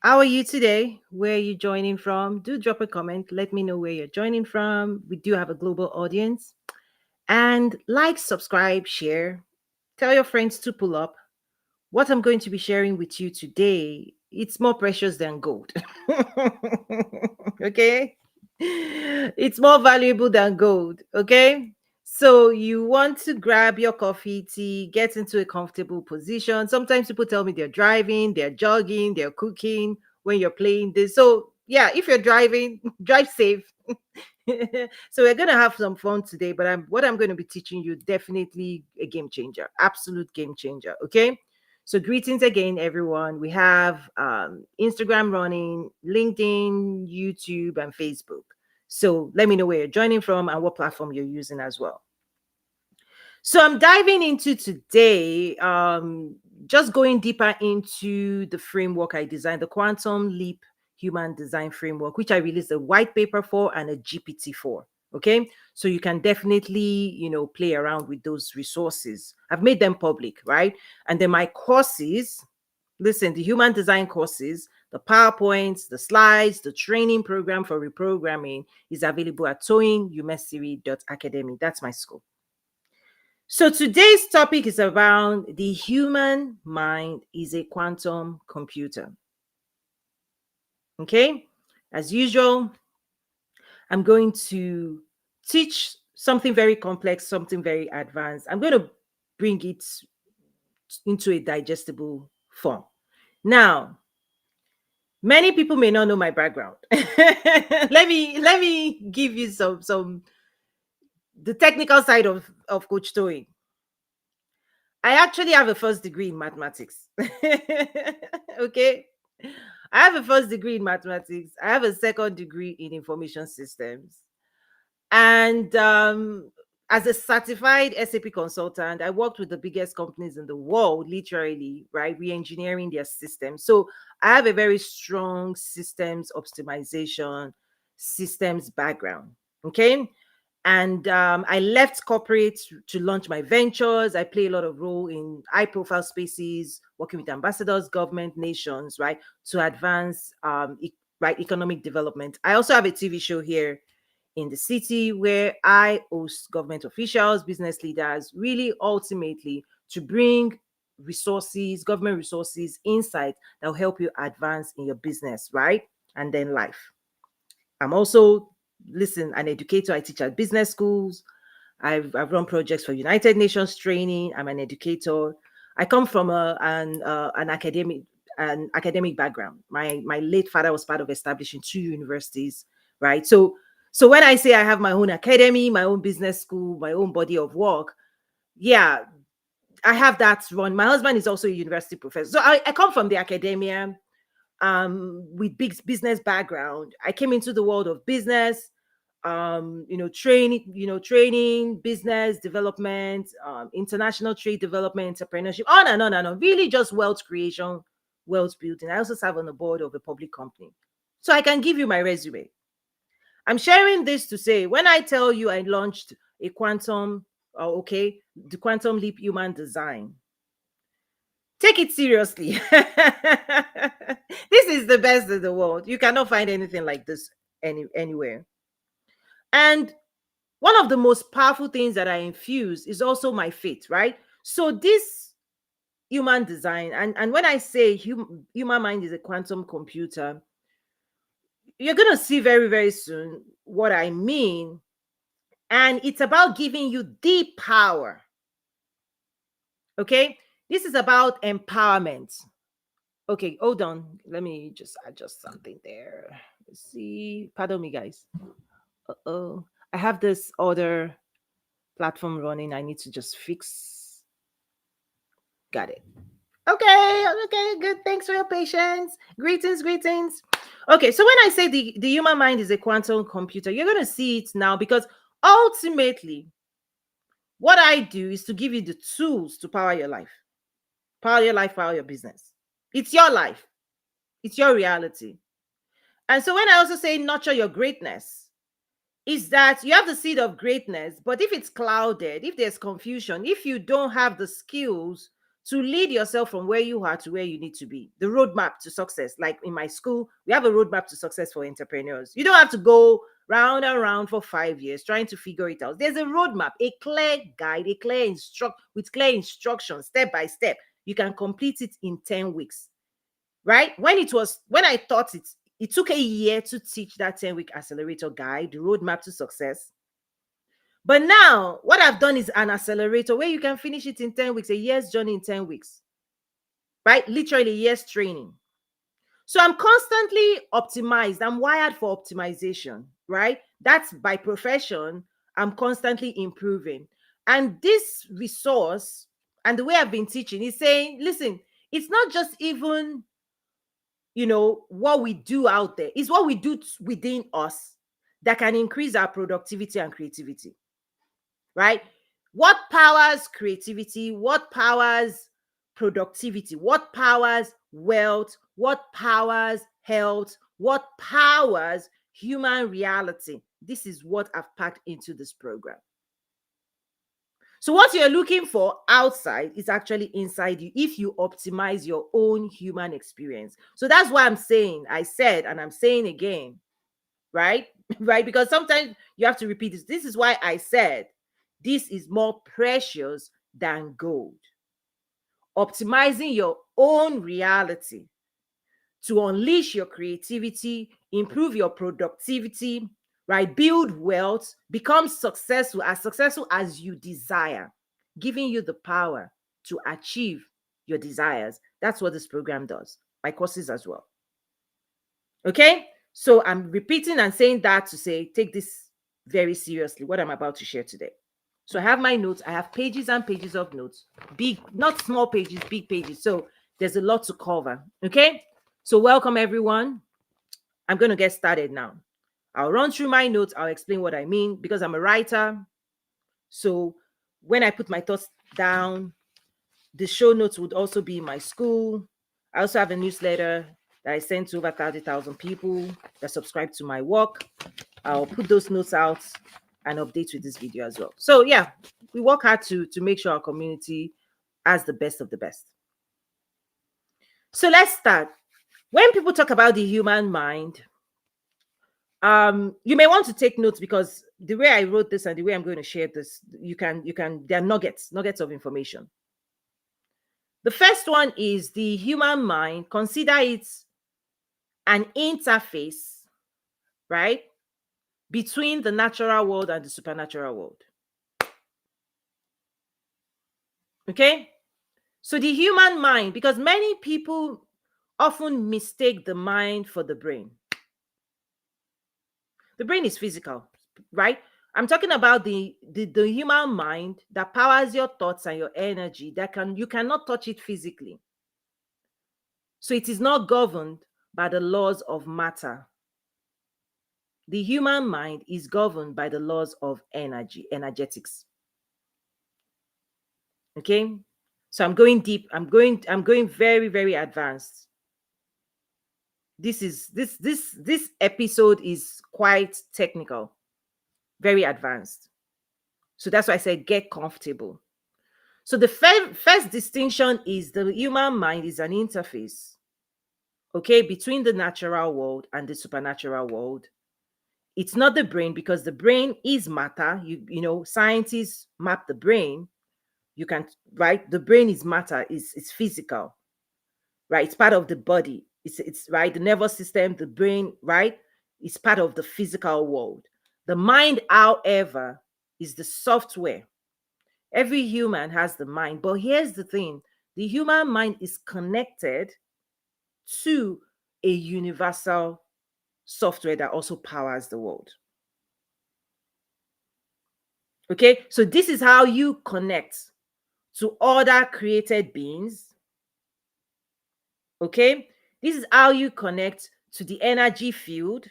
How are you today? Where are you joining from? Do drop a comment. Let me know where you're joining from. We do have a global audience. And like, subscribe, share. Tell your friends to pull up. What I'm going to be sharing with you today, it's more precious than gold. Okay? It's more valuable than gold. Okay? So you want to grab your coffee, tea, get into a comfortable position. Sometimes people tell me they're driving, they're jogging, they're cooking when you're playing this. So yeah, if you're driving, drive safe. So we're gonna have some fun today, but what I'm going to be teaching you definitely a game changer, absolute game changer. Okay. So greetings again, everyone. We have Instagram running, LinkedIn, YouTube, and Facebook. So let me know where you're joining from and what platform you're using as well. So I'm diving into today, just going deeper into the framework I designed, the Quantum Leap Human Design Framework, which I released a white paper for and a GPT for. Okay, so you can definitely, play around with those resources. I've made them public, right? And then my courses, listen, the human design courses, the PowerPoints, the slides, the training program for reprogramming is available at toyinumesiri.academy. That's my school. So today's topic is around the human mind is a quantum computer. Okay? As usual, I'm going to teach something very complex, something very advanced. I'm going to bring it into a digestible form. Now, many people may not know my background. let me give you some the technical side of Coach Toyin. I actually have a first degree in mathematics. Okay. I have a first degree in mathematics. I have a second degree in information systems. And as a certified SAP consultant, I worked with the biggest companies in the world, literally, right? Re engineering their systems. So I have a very strong systems optimization, systems background. Okay. And I left corporate to launch my ventures. I play a lot of role in high profile spaces, working with ambassadors, government, nations, right, to advance right, economic development. I also have a TV show here in the city where I host government officials, business leaders, really ultimately to bring resources, government resources, insight that will help you advance in your business, right? And then life. I'm also, listen, an educator. I teach at business schools. I've run projects for United Nations training. I'm an educator. I come from an academic background. My late father was part of establishing two universities, right? So when I say I have my own academy, my own business school, my own body of work, yeah, I have that run. My husband is also a university professor. So I come from the academia with big business background. I came into the world of business, training, business development, international trade development, entrepreneurship, on and on and on. Really just wealth creation, wealth building. I also serve on the board of a public company. So I can give you my resume. I'm sharing this to say when I tell you I launched a the quantum leap human design, take it seriously. This is the best in the world. You cannot find anything like this anywhere. And one of the most powerful things that I infuse is also my faith, right? So this human design, and when I say human mind is a quantum computer, you're going to see very, very soon what I mean. And it's about giving you the power. Okay? This is about empowerment. Okay, hold on. Let me just adjust something there. Let's see. Pardon me, guys. Uh-oh. I have this other platform running. I need to just fix. Got it. Okay, good. Thanks for your patience. Greetings. Okay, so when I say the human mind is a quantum computer, you're going to see it now because ultimately, what I do is to give you the tools to power your life. Power your life, power your business. It's your life, it's your reality. And so when I also say nurture your greatness, is that you have the seed of greatness, but if it's clouded, if there's confusion, if you don't have the skills to lead yourself from where you are to where you need to be. The roadmap to success. Like in my school, we have a roadmap to success for entrepreneurs. You don't have to go round and round for 5 years trying to figure it out. There's a roadmap, a clear guide, a clear with clear instructions, step by step. You can complete it in 10 weeks. Right? When I taught it, it took a year to teach that 10-week accelerator guide, the roadmap to success. But now, what I've done is an accelerator where you can finish it in 10 weeks, a year's journey in 10 weeks, right? Literally a year's training. So I'm constantly optimized. I'm wired for optimization, right? That's by profession. I'm constantly improving. And this resource and the way I've been teaching is saying, listen, it's not just even, what we do out there, it's what we do within us that can increase our productivity and creativity. Right? What powers creativity? What powers productivity? What powers wealth? What powers health? What powers human reality? This is what I've packed into this program. So what you're looking for outside is actually inside you if you optimize your own human experience. So that's why I said, and I'm saying again, right? Right? Because sometimes you have to repeat this. This is why I said this is more precious than gold. Optimizing your own reality to unleash your creativity, improve your productivity, right? Build wealth, become successful as you desire, giving you the power to achieve your desires. That's what this program does. My courses as well. Okay? So I'm repeating and saying that to say, take this very seriously, what I'm about to share today. So I have my notes. I have pages and pages of notes. Big, not small pages, big pages. So there's a lot to cover. Okay? So welcome, everyone. I'm going to get started now. I'll run through my notes. I'll explain what I mean because I'm a writer. So when I put my thoughts down, the show notes would also be in my school. I also have a newsletter that I send to over 30,000 people that subscribe to my work. I'll put those notes out and update with this video as well. So yeah, we work hard to make sure our community has the best of the best. So let's start. When people talk about the human mind, you may want to take notes because the way I wrote this and the way I'm going to share this, there are nuggets of information. The first one is the human mind. Consider it an interface, right, between the natural world and the supernatural world. Okay? So the human mind, because many people often mistake the mind for the brain. The brain is physical, right? I'm talking about the human mind that powers your thoughts and your energy you cannot touch it physically. So it is not governed by the laws of matter. The human mind is governed by the laws of energetics. Okay? So I'm going deep. I'm going very, very advanced. This episode is quite technical, very advanced. So that's why I said get comfortable. So the first distinction is the human mind is an interface, okay, between the natural world and the supernatural world. It's not the brain because the brain is matter. Scientists map the brain. You can, right? The brain is matter. It's physical, right? It's part of the body. It's right. The nervous system, the brain, right? It's part of the physical world. The mind, however, is the software. Every human has the mind, but here's the thing: the human mind is connected to a universal software that also powers the world. Okay, so this is how you connect to other created beings. Okay, this is how you connect to the energy field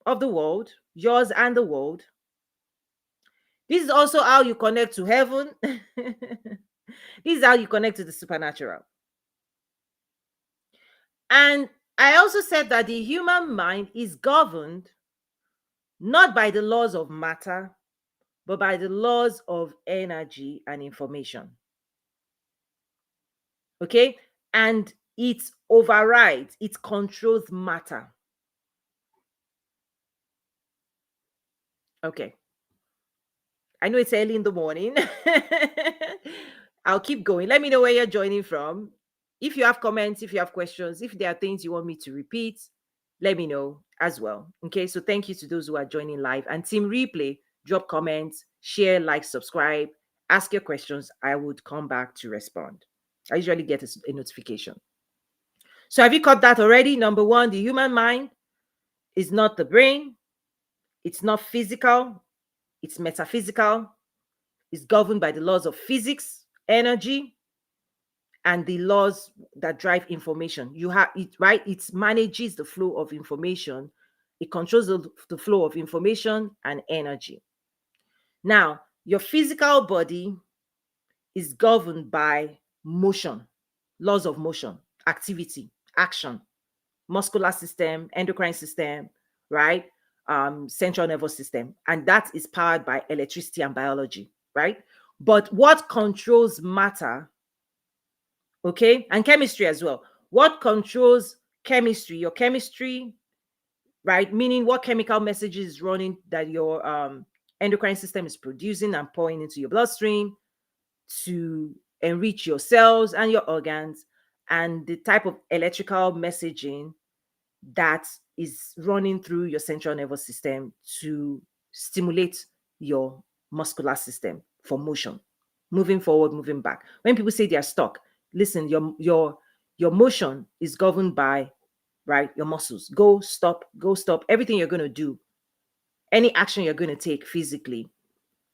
of the world, yours and the world. This is also how you connect to heaven. This is how you connect to the supernatural. And I also said that the human mind is governed not by the laws of matter, but by the laws of energy and information. Okay? And it overrides, it controls matter. Okay. I know it's early in the morning. I'll keep going. Let me know where you're joining from. If you have comments, if you have questions, if there are things you want me to repeat, let me know as well. Okay, so thank you to those who are joining live. And team replay, drop comments, share, like, subscribe, ask your questions. I would come back to respond. I usually get a notification. So have you caught that already? Number one, the human mind is not the brain, it's not physical, it's metaphysical. Is governed by the laws of physics, energy, and the laws that drive information. You have it, right? It manages the flow of information. It controls the flow of information and energy. Now, your physical body is governed by motion, laws of motion, activity, action, muscular system, endocrine system, right? Central nervous system. And that is powered by electricity and biology, right? But what controls matter, okay, and chemistry as well? What controls chemistry? Your chemistry, right? Meaning what chemical messages is running that your endocrine system is producing and pouring into your bloodstream to enrich your cells and your organs, and the type of electrical messaging that is running through your central nervous system to stimulate your muscular system for motion, moving forward, moving back. When people say they are stuck, listen, your motion is governed by, right, your muscles. Go, stop, go, stop. Everything you're going to do, any action you're going to take physically,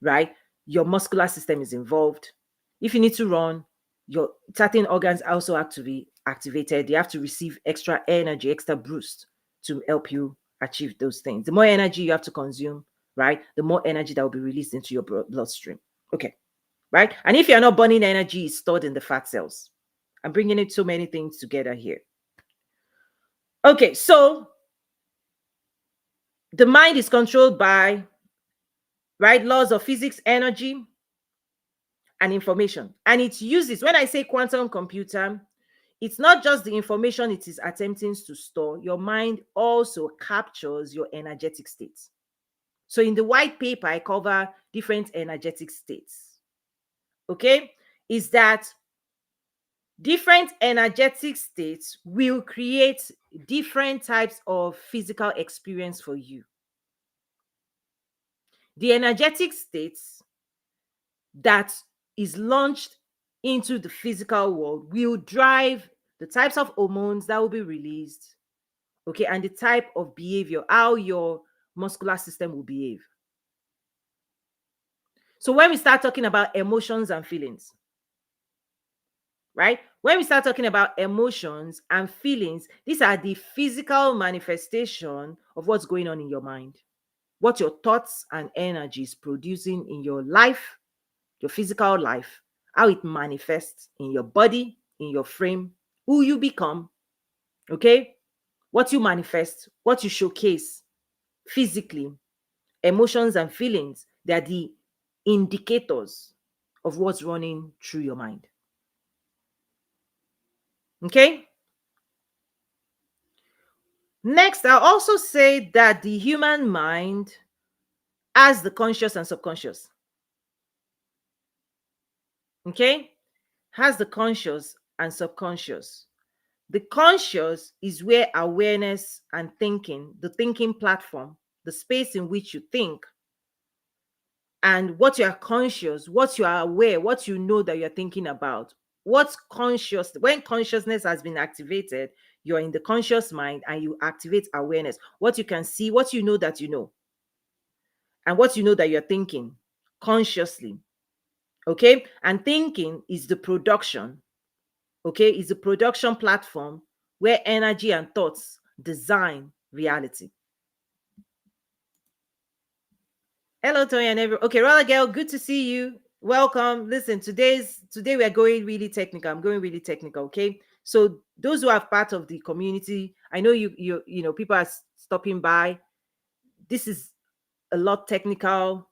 right? Your muscular system is involved. If you need to run, your certain organs also have to be activated. They have to receive extra energy, extra boost to help you achieve those things. The more energy you have to consume, right, the more energy that will be released into your bloodstream. Okay, right? And if you're not burning energy, it's stored in the fat cells. I'm bringing it so many things together here. Okay, so the mind is controlled by, right, laws of physics, energy, and information. And it uses, when I say quantum computer, it's not just the information it is attempting to store. Your mind also captures your energetic states. So in the white paper, I cover different energetic states. Okay? Is that different energetic states will create different types of physical experience for you. The energetic states that is launched into the physical world will drive the types of hormones that will be released, okay, and the type of behavior, how your muscular system will behave. So when we start talking about emotions and feelings, right? When we start talking about emotions and feelings, these are the physical manifestation of what's going on in your mind, what your thoughts and energies producing in your life, your physical life, how it manifests in your body, in your frame, who you become, okay? What you manifest, what you showcase physically, emotions and feelings, they are the indicators of what's running through your mind. Okay? Next, I'll also say that the human mind has the conscious and subconscious. Okay? Has the conscious and subconscious. The conscious is where awareness and thinking, the thinking platform, the space in which you think, and what you are conscious, what you are aware, what you know that you're thinking about. What's conscious? When consciousness has been activated, you're in the conscious mind and you activate awareness. What you can see, what you know that you know, and what you know that you're thinking consciously. Okay. And thinking is the production, okay, is the production platform where energy and thoughts design reality. Hello, Toyin. Okay, Roller Girl, good to see you. Welcome. Listen, today we are going really technical. I'm going really technical. Okay, so those who are part of the community, I know you know people are stopping by. This is a lot technical.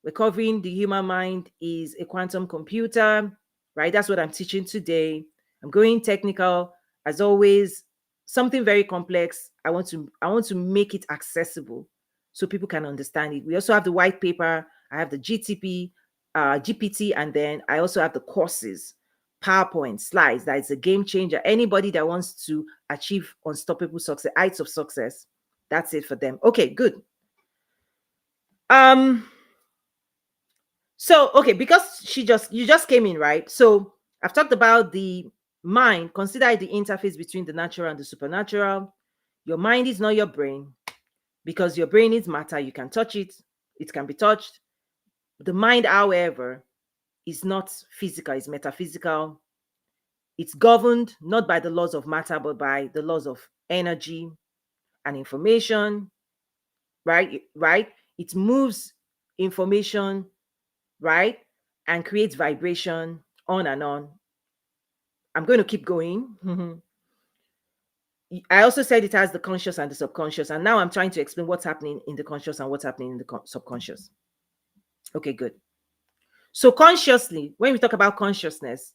We're covering the human mind is a quantum computer, right? That's what I'm teaching today. I'm going technical as always. Something very complex. I want to make it accessible so people can understand it. We also have the white paper. I have the GTP, GPT, and then I also have the courses, PowerPoint, slides. That is a game changer. Anybody that wants to achieve unstoppable success, heights of success, that's it for them. Okay, good. Um, so okay, because you just came in, right? So I've talked about the mind. Consider it the interface between the natural and the supernatural. Your mind is not your brain because your brain is matter. You can touch it, it can be touched. The mind, however, is not physical, it's metaphysical. It's governed not by the laws of matter, but by the laws of energy and information, right? Right? It moves information, right? And creates vibration on and on. I'm going to keep going. I also said it has the conscious and the subconscious. And now I'm trying to explain what's happening in the conscious and what's happening in the subconscious. Okay, good. So, consciously, when we talk about consciousness,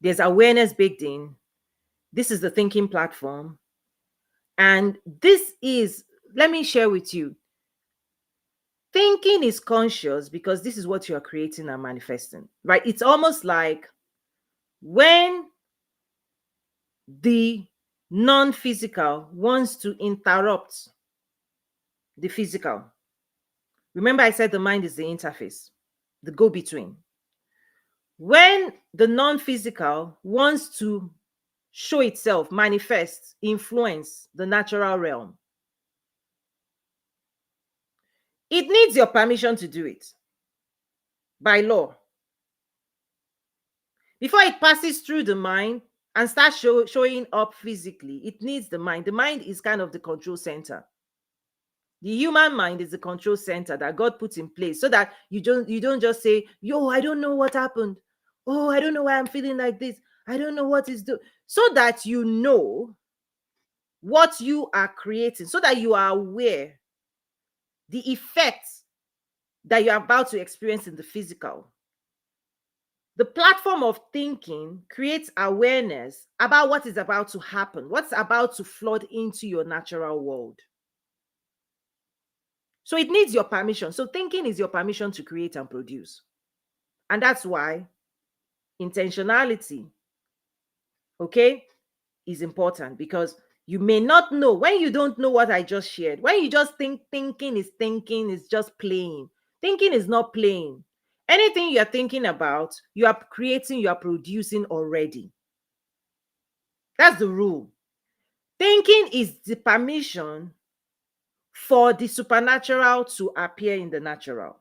there's awareness baked in. This is the thinking platform. And this is, let me share with you, thinking is conscious because this is what you are creating and manifesting, right? It's almost like when the non-physical wants to interrupt the physical. Remember, I said the mind is the interface, the go-between. When the non-physical wants to show itself, manifest, influence the natural realm, it needs your permission to do it by law. Before it passes through the mind and starts showing up physically, it needs the mind. The mind is kind of the control center. The human mind is the control center that God puts in place so that you don't just say, yo, I don't know what happened. Oh, I don't know why I'm feeling like this. I don't know what is doing. So that you know what you are creating, so that you are aware the effects that you're about to experience in the physical. The platform of thinking creates awareness about what is about to happen, what's about to flood into your natural world. So it needs your permission. So thinking is your permission to create and produce. And that's why intentionality, okay, is important, because you may not know when you don't know what I just shared. When you just think thinking is just playing. Thinking is not playing. Anything you're thinking about, you are creating, you are producing already. That's the rule. Thinking is the permission for the supernatural to appear in the natural.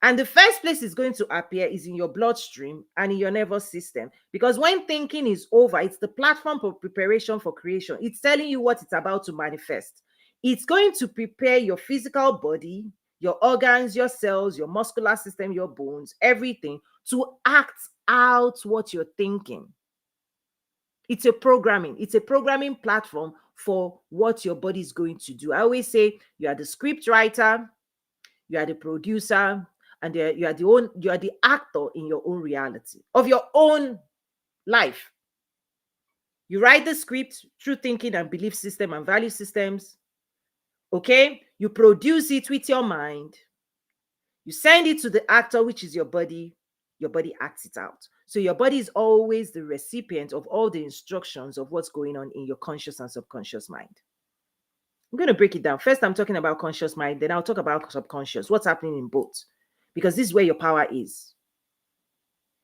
And the first place it's going to appear is in your bloodstream and in your nervous system. Because when thinking is over, it's the platform for preparation for creation. It's telling you what it's about to manifest. It's going to prepare your physical body, your organs, your cells, your muscular system, your bones, everything to act out what you're thinking. It's a programming platform for what your body is going to do. I always say you are the script writer, you are the producer, and you are the actor in your own reality of your own life. You write the script through thinking and belief system and value systems. Okay, you produce it with your mind. You send it to the actor, which is your body. Your body acts it out. So your body is always the recipient of all the instructions of what's going on in your conscious and subconscious mind. I'm going to break it down. First, I'm talking about conscious mind, then I'll talk about subconscious, what's happening in both, because this is where your power is.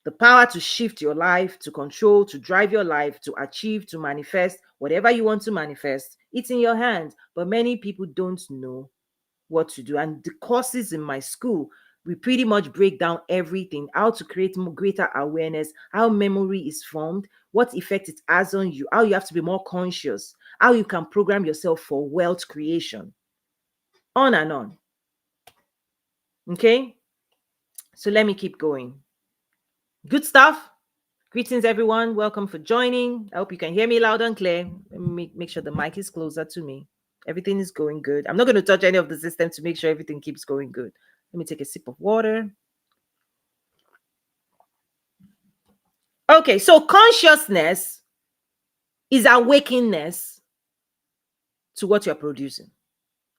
The power to shift your life, to control, to drive your life, to achieve, to manifest, whatever you want to manifest, it's in your hands. But many people don't know what to do. And the courses in my school, we pretty much break down everything, how to create more greater awareness, how memory is formed, what effect it has on you, how you have to be more conscious, how you can program yourself for wealth creation, on and on. Okay, so let me keep going. Good stuff. Greetings, everyone. Welcome for joining. I hope you can hear me loud and clear. Let me make sure the mic is closer to me. Everything is going good. I'm not going to touch any of the system to make sure everything keeps going good. Let me take a sip of water. Okay, so consciousness is awakeness to what you're producing.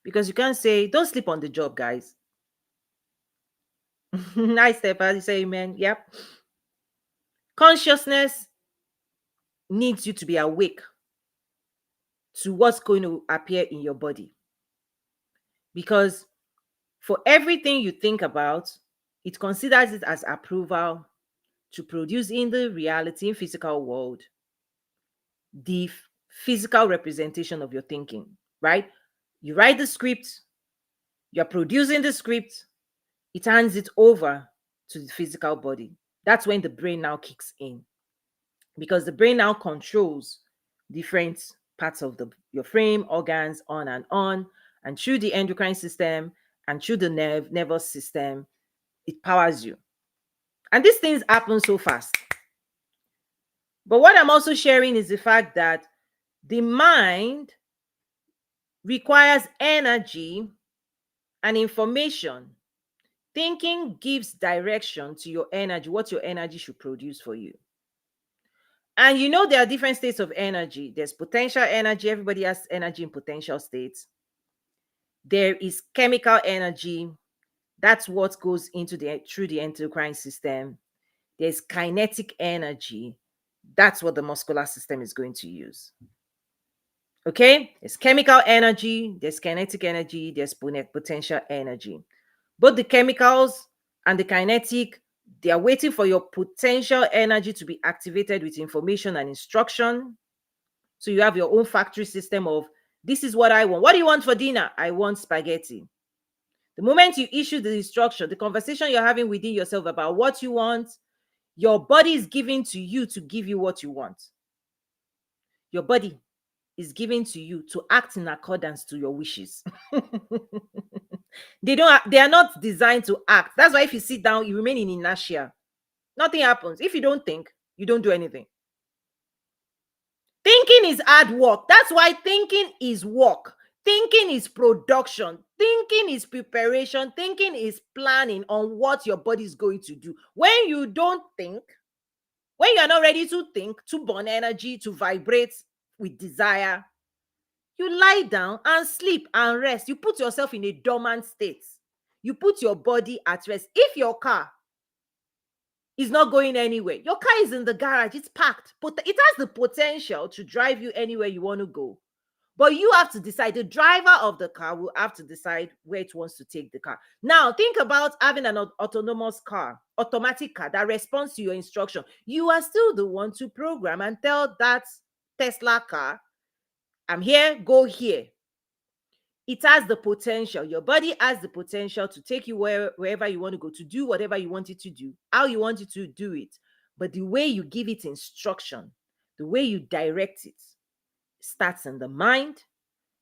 Because you can't say, don't sleep on the job, guys. Nice, Steph. You say amen. Yep. Consciousness needs you to be awake to what's going to appear in your body. Because for everything you think about, it considers it as approval to produce in the reality, in physical world, the physical representation of your thinking, right? You write the script, you're producing the script, it hands it over to the physical body. That's when the brain now kicks in, because the brain now controls different parts of your frame, organs, on, and through the endocrine system and through the nervous system, it powers you. And these things happen so fast. But what I'm also sharing is the fact that the mind requires energy and information. Thinking gives direction to your energy, what your energy should produce for you. And you know, there are different states of energy. There's potential energy. Everybody has energy in potential states. There is chemical energy. That's what goes into through the endocrine system. There's kinetic energy. That's what the muscular system is going to use. Okay? There's chemical energy, there's kinetic energy, there's potential energy. Both the chemicals and the kinetic, they are waiting for your potential energy to be activated with information and instruction. So you have your own factory system of, this is what I want. What do you want for dinner? I want spaghetti. The moment you issue the instruction, the conversation you're having within yourself about what you want, your body is giving to you to give you what you want. Your body is given to you to act in accordance to your wishes. They are not designed to act. That's why if you sit down, you remain in inertia. Nothing happens. If you don't think, you don't do anything. Thinking is hard work. That's why thinking is work. Thinking is production. Thinking is preparation. Thinking is planning on what your body is going to do. When you don't think, when you are not ready to think, to burn energy, to vibrate with desire, you lie down and sleep and rest. You put yourself in a dormant state. You put your body at rest. If your car is not going anywhere, your car is in the garage, it's parked, but it has the potential to drive you anywhere you want to go. But you have to decide. The driver of the car will have to decide where it wants to take the car. Now, think about having an autonomous car, automatic car that responds to your instruction. You are still the one to program and tell that Tesla car, I'm here, go here. It has the potential. Your body has the potential to take you wherever you want to go, to do whatever you want it to do, how you want it to do it. But the way you give it instruction, the way you direct it, starts in the mind,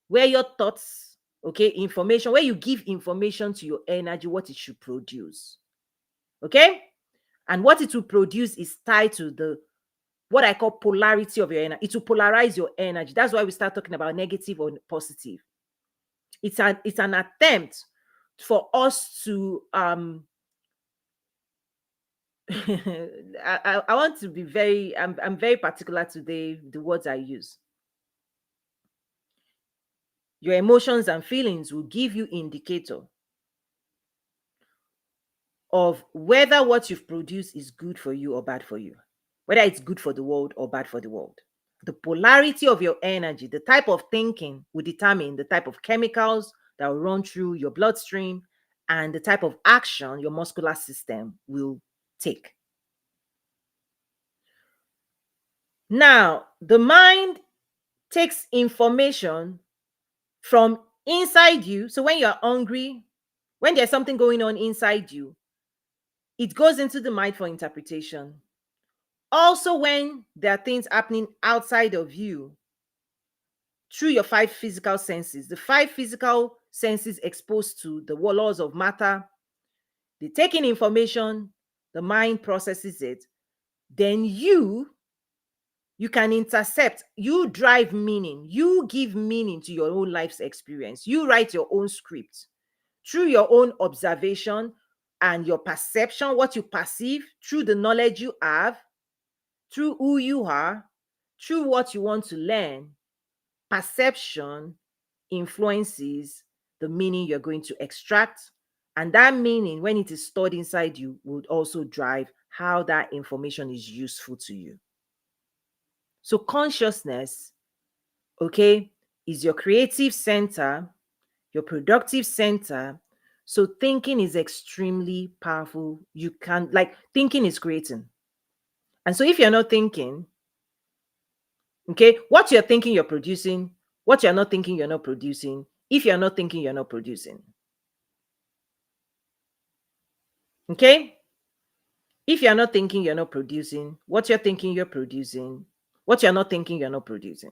where your thoughts, okay, information, where you give information to your energy, what it should produce. Okay? And what it will produce is tied to the what I call polarity of your energy. It will polarize your energy. That's why we start talking about negative or positive. It's an attempt for us to I want to be I'm very particular today, the words I use. Your emotions and feelings will give you indicator of whether what you've produced is good for you or bad for you, whether it's good for the world or bad for the world. The polarity of your energy, the type of thinking will determine the type of chemicals that will run through your bloodstream and the type of action your muscular system will take. Now, the mind takes information from inside you. So when you're hungry, when there's something going on inside you, it goes into the mind for interpretation. Also, when there are things happening outside of you, through your 5 physical senses, the 5 physical senses exposed to the laws of matter, they take in information, the mind processes it, then you can intercept, you drive meaning, you give meaning to your own life's experience, you write your own script through your own observation and your perception, what you perceive, through the knowledge you have, through who you are, through what you want to learn, perception influences the meaning you're going to extract. And that meaning, when it is stored inside you, would also drive how that information is useful to you. So, consciousness, okay, is your creative center, your productive center. So, thinking is extremely powerful. You can, like, thinking is creating. And so, if you're not thinking, okay, what you're thinking, you're producing. What you're not thinking, you're not producing. If you're not thinking, you're not producing. Okay? If you're not thinking, you're not producing. What you're thinking, you're producing. What you're not thinking, you're not producing.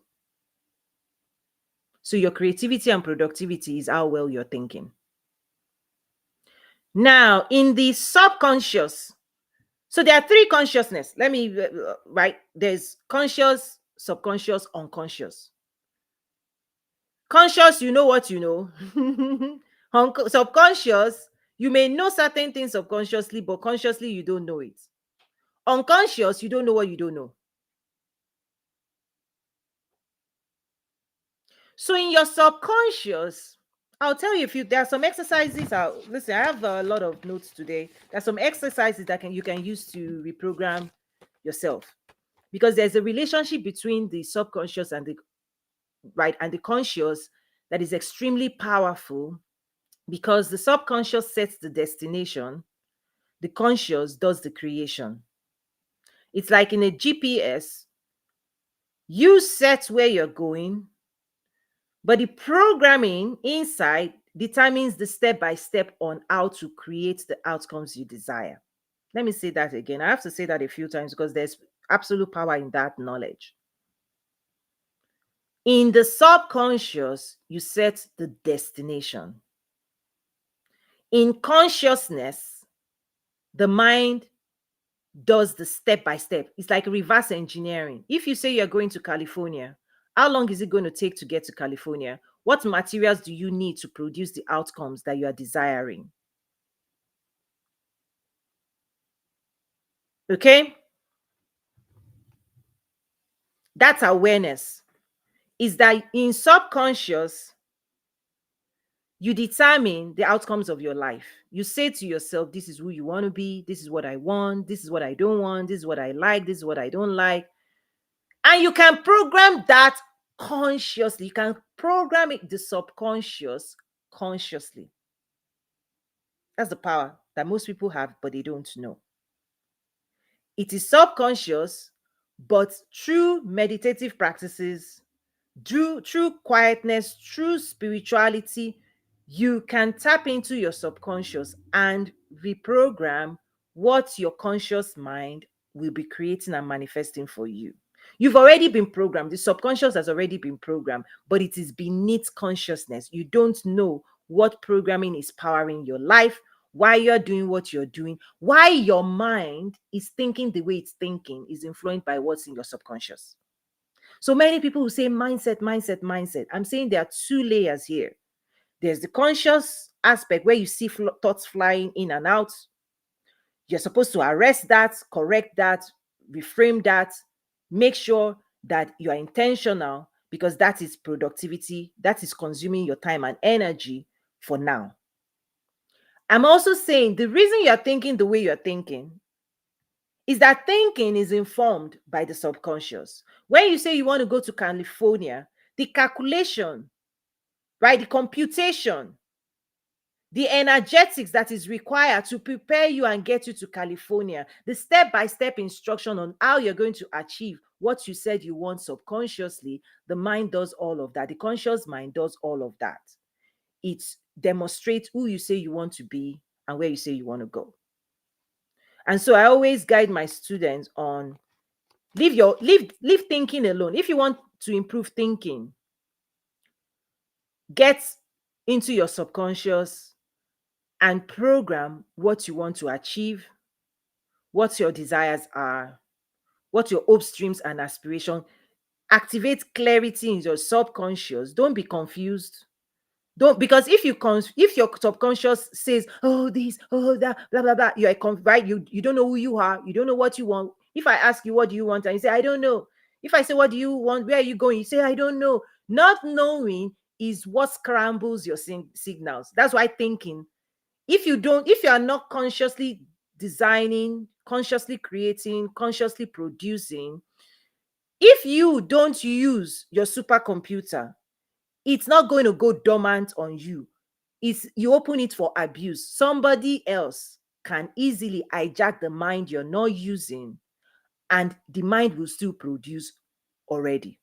So your creativity and productivity is how well you're thinking. Now, in the subconscious, so there are three consciousness. Let me, right? There's conscious, subconscious, unconscious. Conscious, you know what you know. Subconscious, you may know certain things subconsciously, but consciously you don't know it. Unconscious, you don't know what you don't know. So in your subconscious, I'll tell you, there are some exercises. Listen, I have a lot of notes today. There's some exercises that you can use to reprogram yourself, because there's a relationship between the subconscious and the conscious that is extremely powerful, because the subconscious sets the destination, the conscious does the creation. It's like in a GPS, you set where you're going, but the programming inside determines the step by step on how to create the outcomes you desire. Let me say that again. I have to say that a few times because there's absolute power in that knowledge. In the subconscious, you set the destination. In consciousness, the mind does the step by step. It's like reverse engineering. If you say you're going to California, how long is it going to take to get to California? What materials do you need to produce the outcomes that you are desiring? Okay? That's awareness. Is that in subconscious, you determine the outcomes of your life. You say to yourself, this is who you want to be. This is what I want. This is what I don't want. This is what I like. This is what I don't like. And you can program that consciously. You can program it, the subconscious, consciously. That's the power that most people have, but they don't know. It is subconscious, but through meditative practices, through quietness, through spirituality, you can tap into your subconscious and reprogram what your conscious mind will be creating and manifesting for you. You've already been programmed. The subconscious has already been programmed, but it is beneath consciousness. You don't know what programming is powering your life, why you're doing what you're doing, why your mind is thinking the way it's thinking is influenced by what's in your subconscious. So many people who say mindset, mindset, mindset. I'm saying there are two layers here. There's the conscious aspect where you see thoughts flying in and out. You're supposed to arrest that, correct that, reframe that, make sure that you are intentional, because that is productivity, that is consuming your time and energy for now. I'm also saying the reason you're thinking the way you're thinking is that thinking is informed by the subconscious. When you say you want to go to California, the calculation, right, the computation, the energetics that is required to prepare you and get you to California, the step-by-step instruction on how you're going to achieve what you said you want subconsciously, the mind does all of that. The conscious mind does all of that. It demonstrates who you say you want to be and where you say you want to go. And so I always guide my students on leave thinking alone. If you want to improve thinking, get into your subconscious and program what you want to achieve, what your desires are, what your hopes, dreams, and aspirations. Activate clarity in your subconscious. Don't be confused. Don't, because if your subconscious says, oh this, oh that, blah blah blah, you're right. You don't know who you are. You don't know what you want. If I ask you what do you want and you say I don't know, If I say, what do you want? Where are you going? You say, I don't know. Not knowing is what scrambles your signals. That's why thinking, if you are not consciously designing, consciously creating, consciously producing, if you don't use your supercomputer, it's not going to go dormant on you. It's you open it for abuse. Somebody else can easily hijack the mind you're not using, and the mind will still produce already.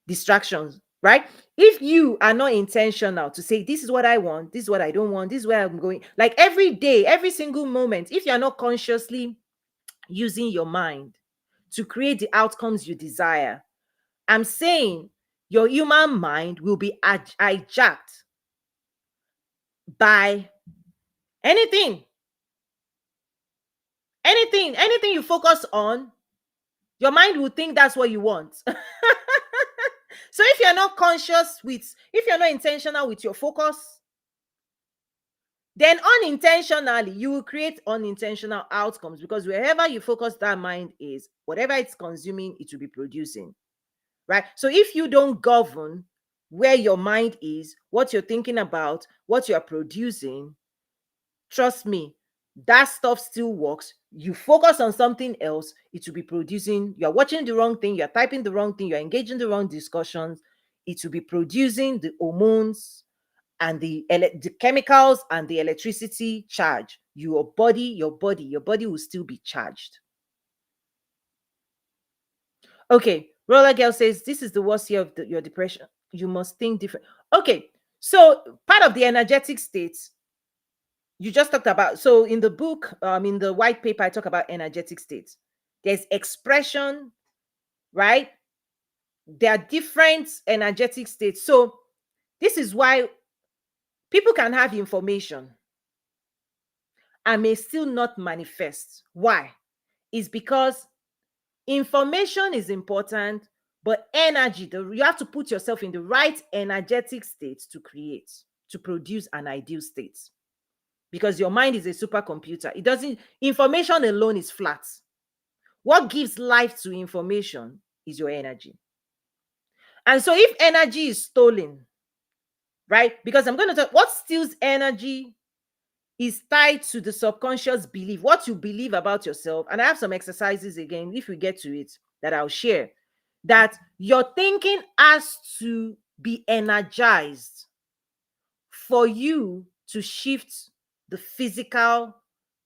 Distractions, right? If you are not intentional to say, this is what I want, this is what I don't want, this is where I'm going, like every day, every single moment, if you're not consciously using your mind to create the outcomes you desire, I'm saying your human mind will be hijacked by anything, anything you focus on, your mind will think that's what you want. So if you're not conscious with, if you're not intentional with your focus, then unintentionally you will create unintentional outcomes, because wherever you focus that mind is, whatever it's consuming, it will be producing, right? So if you don't govern where your mind is, what you're thinking about, what you're producing, trust me, that stuff still works. You focus on something else, it will be producing. You're watching the wrong thing, you're typing the wrong thing, you're engaging the wrong discussions, it will be producing the hormones and the chemicals and the electricity charge. Your body will still be charged. Okay, Roller Girl says this is the worst year of your depression. You must think different. Okay, so part of the energetic states you just talked about. So in the book, in the white paper, I talk about energetic states. There's expression, right? There are different energetic states. So this is why people can have information and may still not manifest. Why? Is because information is important, but energy, you have to put yourself in the right energetic state to create, to produce an ideal state. Because your mind is a supercomputer. It doesn't, information alone is flat. What gives life to information is your energy. And so if energy is stolen, right? Because I'm going to talk, what steals energy is tied to the subconscious belief, what you believe about yourself. And I have some exercises again, if we get to it, that I'll share. That your thinking has to be energized for you to shift the physical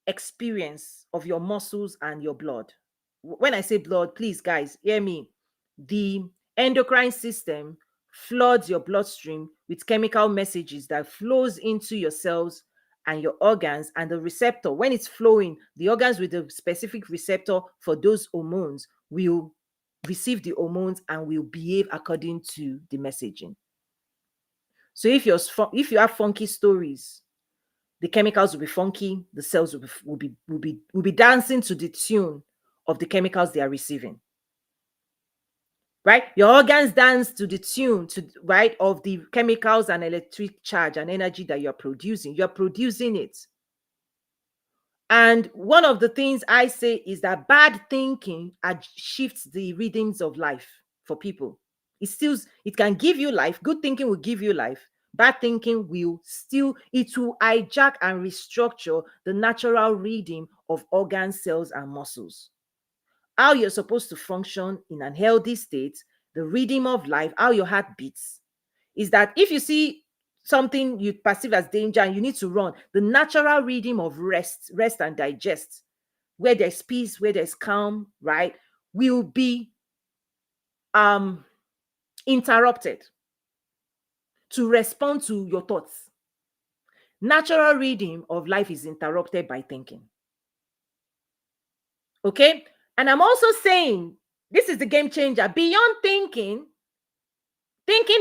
experience of your muscles and your blood. When I say blood, please, guys, hear me. The endocrine system floods your bloodstream with chemical messages that flows into your cells and your organs, and the receptor, when it's flowing, the organs with a specific receptor for those hormones will receive the hormones and will behave according to the messaging. So if you have funky stories, the chemicals will be funky, the cells will be dancing to the tune of the chemicals they are receiving. Right? Your organs dance to the tune to right of the chemicals and electric charge and energy that you're producing. You're producing it. And one of the things I say is that bad thinking shifts the rhythms of life for people. It can give you life. Good thinking will give you life. Bad thinking it will hijack and restructure the natural rhythm of organs, cells, and muscles. How you're supposed to function in an healthy state, the rhythm of life, how your heart beats, is that if you see something you perceive as danger and you need to run, the natural rhythm of rest and digest, where there's peace, where there's calm, right, will be interrupted to respond to your thoughts. Natural rhythm of life is interrupted by thinking. Okay? And I'm also saying this is the game changer. Beyond thinking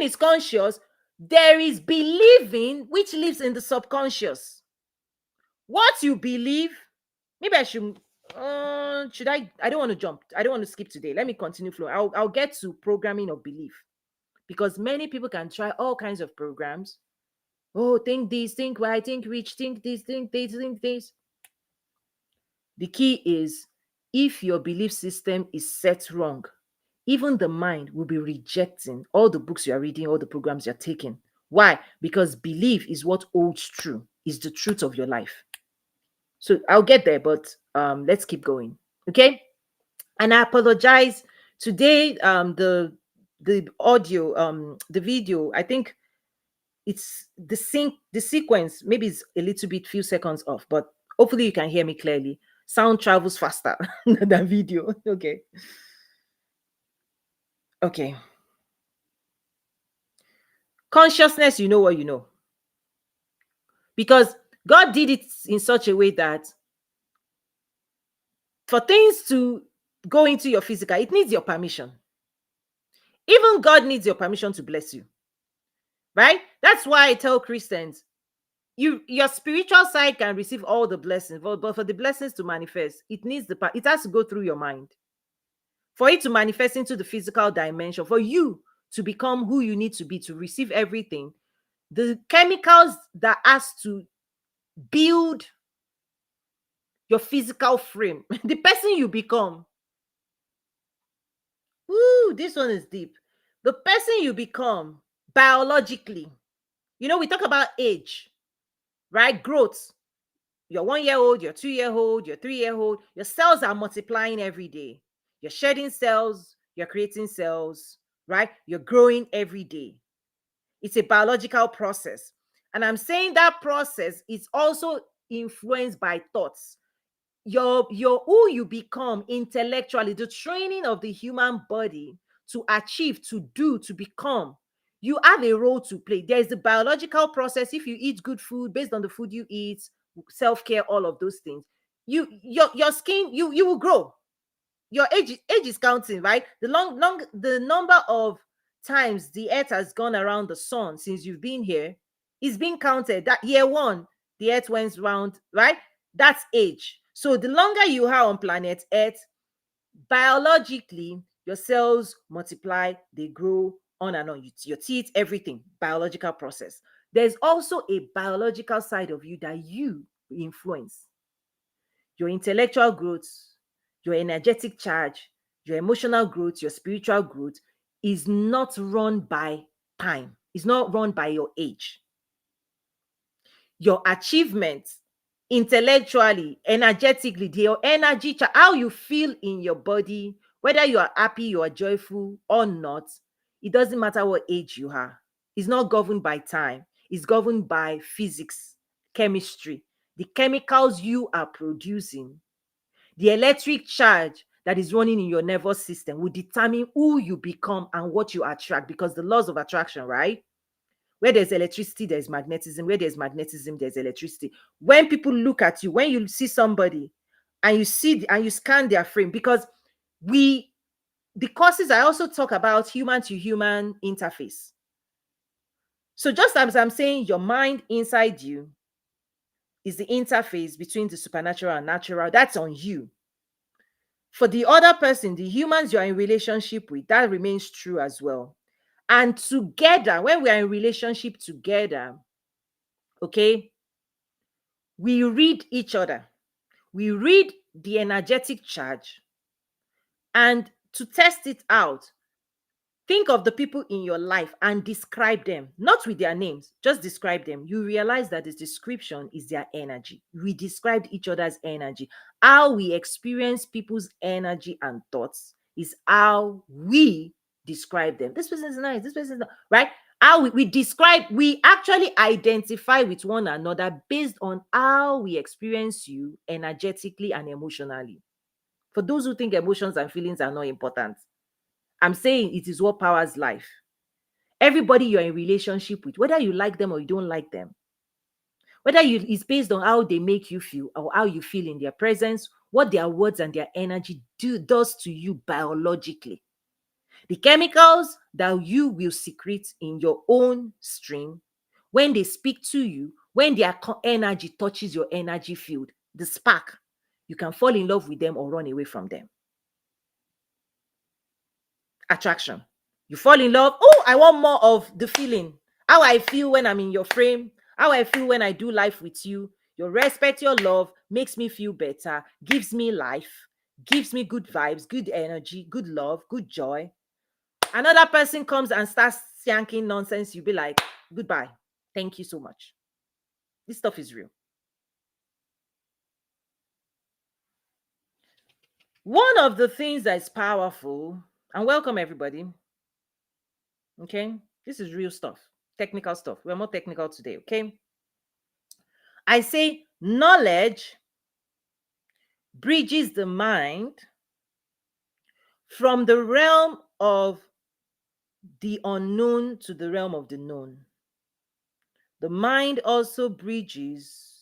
is conscious. There is believing, which lives in the subconscious. What you believe, maybe I should I don't want to jump. I don't want to skip today. Let me continue flowing. I'll get to programming of belief, because many people can try all kinds of programs. Oh, think this, think right, think rich, think this, think this, think this. The key is If your belief system is set wrong, even the mind will be rejecting all the books you are reading, all the programs you're taking. Why? Because belief is what holds true, is the truth of your life. So I'll get there, but let's keep going. Okay. And I apologize. Today, the audio, the video, I think it's the sequence, maybe it's a little bit few seconds off, but hopefully you can hear me clearly. Sound travels faster than video. Okay. Okay. Consciousness, you know what you know. Because God did it in such a way that for things to go into your physical, it needs your permission. Even God needs your permission to bless you. Right? That's why I tell Christians, your spiritual side can receive all the blessings, but for the blessings to manifest, it has to go through your mind. For it to manifest into the physical dimension, for you to become who you need to be to receive everything, the chemicals that has to build your physical frame, the person you become. Ooh, this one is deep. The person you become biologically. We talk about age, right? Growth. You're 1 year old, you're 2 year old, you're 3 year old. Your cells are multiplying every day. You're shedding cells, you're creating cells, right? You're growing every day. It's a biological process. And I'm saying that process is also influenced by thoughts. Your who you become intellectually, the training of the human body to achieve, to do, to become, you have a role to play. There's the biological process. If you eat good food, based on the food you eat, self-care, all of those things, your skin, you will grow. Your age is counting, right? The number of times the earth has gone around the sun since you've been here is being counted. That year one, the earth went round, right? That's age. So the longer you are on planet earth, biologically, your cells multiply, they grow on and on. Your teeth, everything, biological process. There's also a biological side of you that you influence. Your intellectual growth, your energetic charge, your emotional growth, your spiritual growth is not run by time. It's not run by your age. Your achievements, intellectually, energetically, your energy, how you feel in your body, whether you are happy, you are joyful or not, it doesn't matter what age you are. It's not governed by time. It's governed by physics, chemistry, the chemicals you are producing. The electric charge that is running in your nervous system will determine who you become and what you attract, because the laws of attraction, right? Where there's electricity, there's magnetism. Where there's magnetism, there's electricity. When people look at you, when you see somebody and you scan their frame, because the courses, I also talk about human to human interface. So just as I'm saying, your mind inside you is the interface between the supernatural and natural. That's on you. For the other person, the humans you're in relationship with, that remains true as well. And together, when we are in relationship together, okay, we read each other. We read the energetic charge. And to test it out, think of the people in your life and describe them, not with their names, just describe them. You realize that the description is their energy. We described each other's energy. How we experience people's energy and thoughts is how we describe them. This person is nice, this person is not, right? How we describe, we actually identify with one another based on how we experience you energetically and emotionally. For those who think emotions and feelings are not important, I'm saying it is what powers life. Everybody you're in relationship with, whether you like them or you don't like them, it's based on how they make you feel or how you feel in their presence, what their words and their energy does to you biologically. The chemicals that you will secrete in your own stream, when they speak to you, when their energy touches your energy field, the spark, you can fall in love with them or run away from them. Attraction. You fall in love. Oh, I want more of the feeling. How I feel when I'm in your frame. How I feel when I do life with you. Your respect, your love makes me feel better, gives me life. gives me good vibes, good energy, good love, good joy. Another person comes and starts yanking nonsense. You'll be like, goodbye. Thank you so much. This stuff is real. One of the things that is powerful, and welcome everybody. Okay. This is real stuff, technical stuff. We're more technical today. Okay. I say knowledge bridges the mind from the realm of the unknown to the realm of the known. The mind also bridges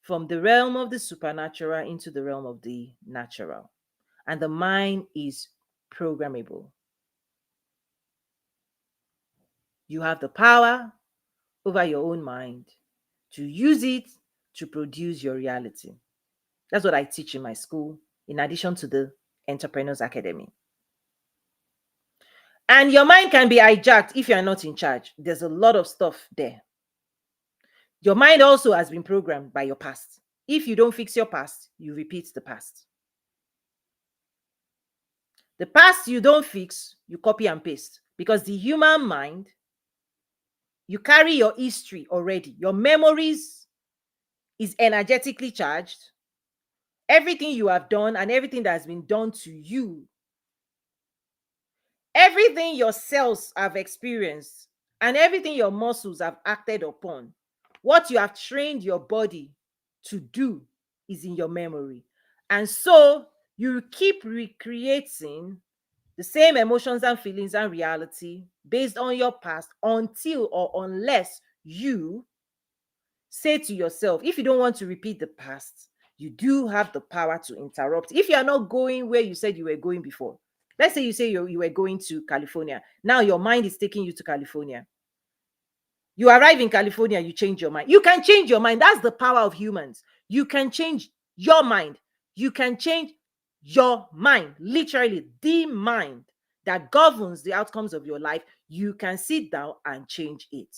from the realm of the supernatural into the realm of the natural. And the mind is programmable. You have the power over your own mind to use it to produce your reality. That's what I teach in my school, in addition to the Entrepreneurs Academy. And your mind can be hijacked if you are not in charge. There's a lot of stuff there. Your mind also has been programmed by your past. If you don't fix your past, you repeat the past. The past you don't fix, you copy and paste. Because the human mind, you carry your history already. Your memories is energetically charged. Everything you have done and everything that has been done to you, everything your cells have experienced, and everything your muscles have acted upon, what you have trained your body to do is in your memory. And so you keep recreating the same emotions and feelings and reality based on your past until or unless you say to yourself, if you don't want to repeat the past, you do have the power to interrupt. If you are not going where you said you were going before, let's say you were going to California. Now your mind is taking you to California. You arrive in California, you change your mind. You can change your mind. That's the power of humans. You can change your mind. You can change your mind, literally the mind that governs the outcomes of your life. You can sit down and change it.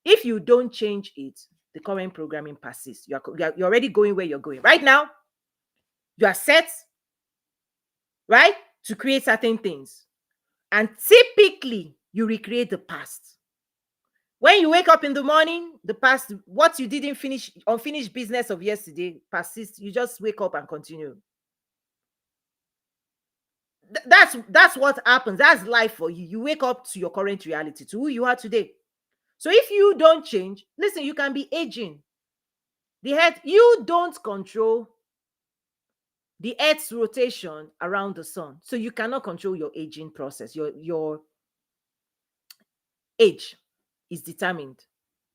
If you don't change it, the current programming persists. You're already going where you're going. Right now, you are set, right, to create certain things. And typically, you recreate the past. When you wake up in the morning, the past, what you didn't finish, unfinished business of yesterday persists. You just wake up and continue. That's what happens. That's life for you. You wake up to your current reality, to who you are today. So if you don't change, listen, you can be aging. The earth, you don't control the earth's rotation around the sun. So you cannot control your aging process. Your age is determined.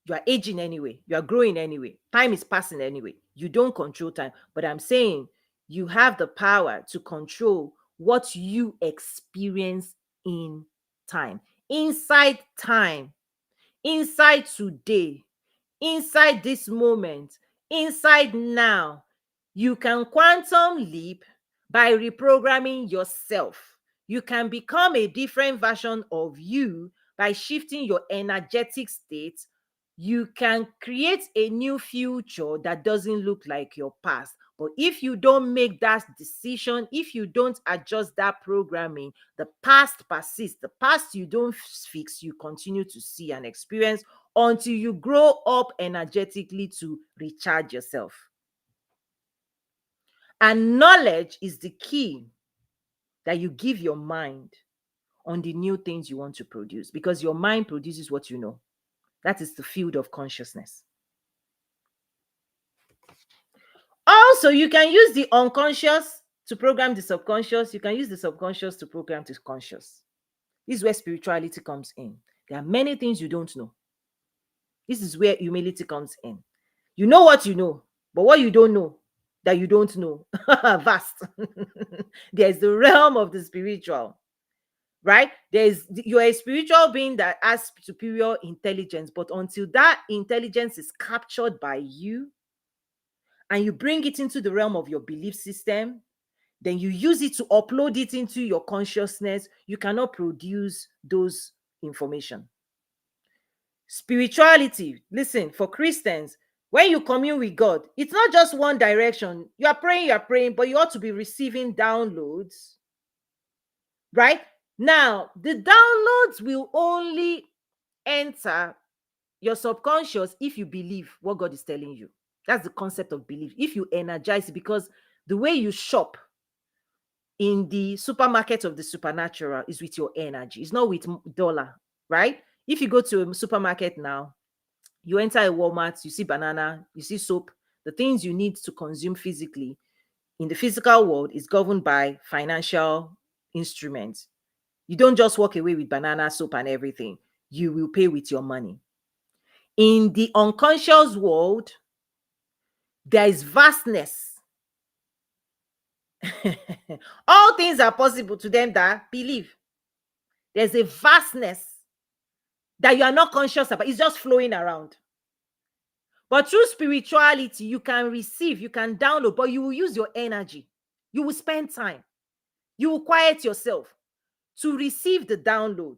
You are aging anyway. You are growing anyway. Time is passing anyway. You don't control time. But I'm saying you have the power to control what you experience in time, inside time, inside today, inside this moment, inside now. You can quantum leap by reprogramming yourself. You can become a different version of you by shifting your energetic state. You can create a new future that doesn't look like your past. But if you don't make that decision, if you don't adjust that programming, the past persists. The past you don't fix, you continue to see and experience until you grow up energetically to recharge yourself. And knowledge is the key that you give your mind on the new things you want to produce, because your mind produces what you know. That is the field of consciousness. Also, you can use the unconscious to program the subconscious. You can use the subconscious to program the conscious. This is where spirituality comes in. There are many things you don't know. This is where humility comes in. You know what you know, but what you don't know, that you don't know, vast. There's the realm of the spiritual, right? You're a spiritual being that has superior intelligence, but until that intelligence is captured by you and you bring it into the realm of your belief system, then you use it to upload it into your consciousness, you cannot produce those information. Spirituality, listen, for Christians, When you commune with God, it's not just one direction. You are praying, but you ought to be receiving downloads, right? Now, the downloads will only enter your subconscious if you believe what God is telling you. That's the concept of belief. If you energize it, because the way you shop in the supermarket of the supernatural is with your energy. It's not with dollar, right? If you go to a supermarket now, you enter a Walmart, you see banana, you see soap, the things you need to consume physically in the physical world is governed by financial instruments. You don't just walk away with banana, soap, and everything. You will pay with your money. In the unconscious world, there is vastness. All things are possible to them that believe. There's a vastness that you are not conscious about. It's just flowing around. But through spirituality, you can receive, you can download, but you will use your energy. You will spend time. You will quiet yourself to receive the download.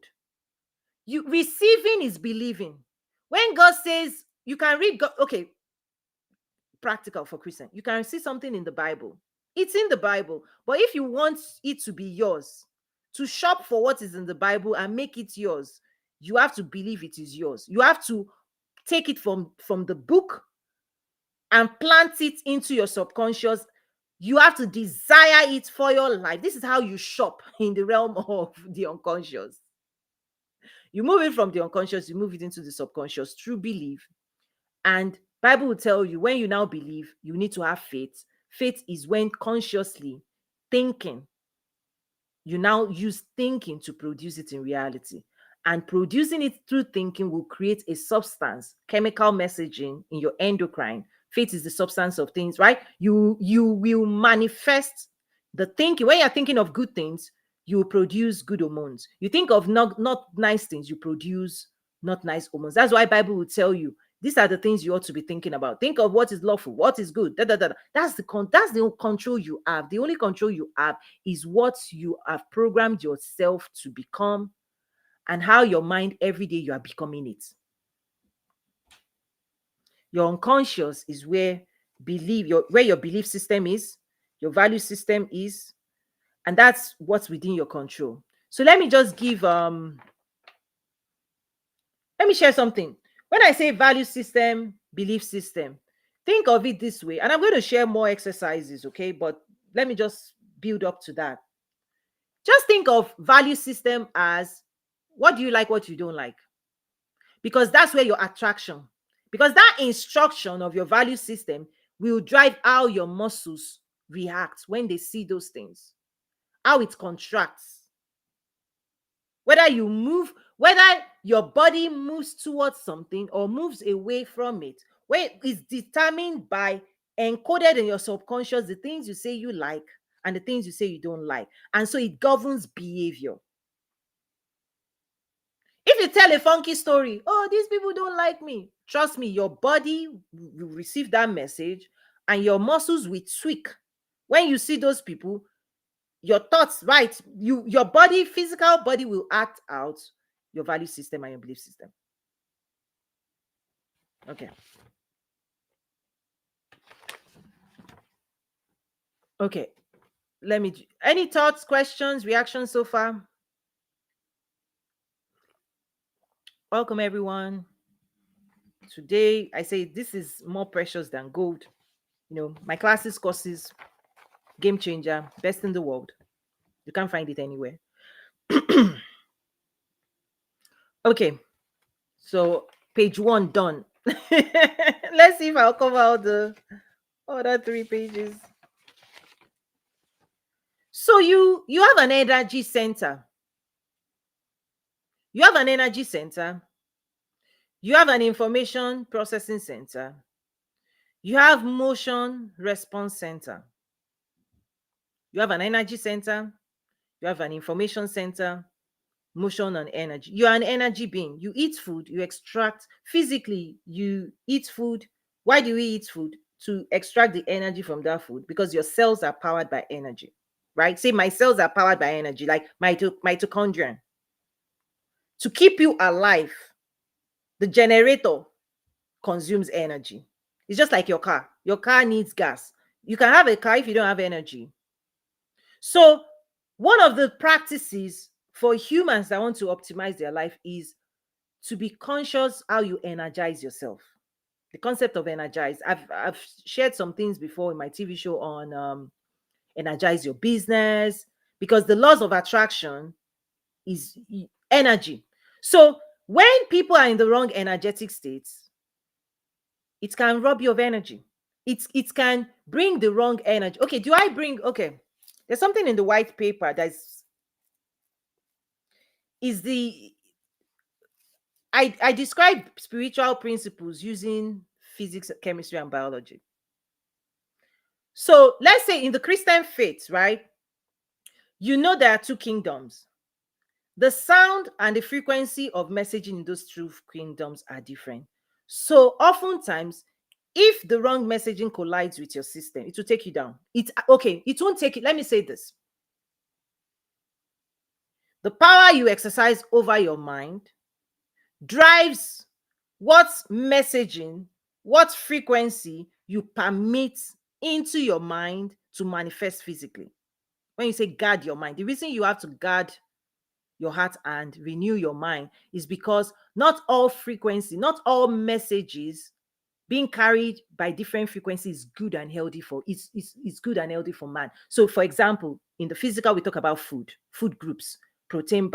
You receiving is believing. When God says, you can read God, okay, practical for Christian. You can see something in the Bible. It's in the Bible. But if you want it to be yours, to shop for what is in the Bible and make it yours, you have to believe it is yours. You have to take it from the book and plant it into your subconscious. You have to desire it for your life. This is how you shop in the realm of the unconscious. You move it from the unconscious, you move it into the subconscious through belief. And Bible will tell you, when you now believe, you need to have faith. Faith is when consciously thinking, you now use thinking to produce it in reality. And producing it through thinking will create a substance, chemical messaging in your endocrine. Faith is the substance of things, right? You will manifest the thinking. When you're thinking of good things, you will produce good hormones. You think of not nice things, you produce not nice hormones. That's why Bible will tell you, these are the things you ought to be thinking about. Think of what is lawful, what is good. Da, da, da, da. That's the control you have. The only control you have is what you have programmed yourself to become, and how your mind every day you are becoming it. Your unconscious is where where your belief system is, your value system is, and that's what's within your control. So let me just give let me share something. When I say value system, belief system, think of it this way. And I'm going to share more exercises, okay? But let me just build up to that. Just think of value system as, what do you like, what you don't like? Because that's where your attraction, because that instruction of your value system will drive how your muscles react when they see those things, how it contracts. Whether you move, whether your body moves towards something or moves away from it, where it's determined by, encoded in your subconscious, the things you say you like and the things you say you don't like. And so it governs behavior. If you tell a funky story, oh, these people don't like me, trust me, your body will receive that message and your muscles will tweak. When you see those people, your thoughts, right? Your body, physical body will act out your value system and your belief system. Okay. Okay. Any thoughts, questions, reactions so far? Welcome, everyone. Today, I say this is more precious than gold. My classes, courses, game changer, best in the world. You can't find it anywhere. Okay. So page 1 done. Let's see if I'll cover all the other 3 pages. So you have an energy center. You have an energy center. You have an information processing center. You have motion response center. You have an energy center. You have an information center, motion and energy. You are an energy being. You eat food, you extract physically, you eat food. Why do we eat food? To extract the energy from that food, because your cells are powered by energy, right? Say my cells are powered by energy, like mitochondria. To keep you alive, the generator consumes energy. It's just like your car. Your car needs gas. You can have a car if you don't have energy. So, one of the practices for humans that want to optimize their life is to be conscious how you energize yourself. The concept of energize. I've shared some things before in my TV show on energize your business, because the laws of attraction is energy. So when people are in the wrong energetic states, it can rob you of energy. It can bring the wrong energy. Okay, do I bring okay? There's something in the white paper that is the I describe spiritual principles using physics, chemistry, and biology. So let's say in the Christian faith, right? You know there are two kingdoms. The sound and the frequency of messaging in those two kingdoms are different. So oftentimes, if the wrong messaging collides with your system, it will take you down. It won't take it. Let me say this. The power you exercise over your mind drives what messaging, what frequency you permit into your mind to manifest physically. When you say guard your mind, the reason you have to guard your heart and renew your mind is because not all frequency, not all messages being carried by different frequencies is good and healthy for it's good and healthy for man. So for example, in the physical, we talk about food groups, protein,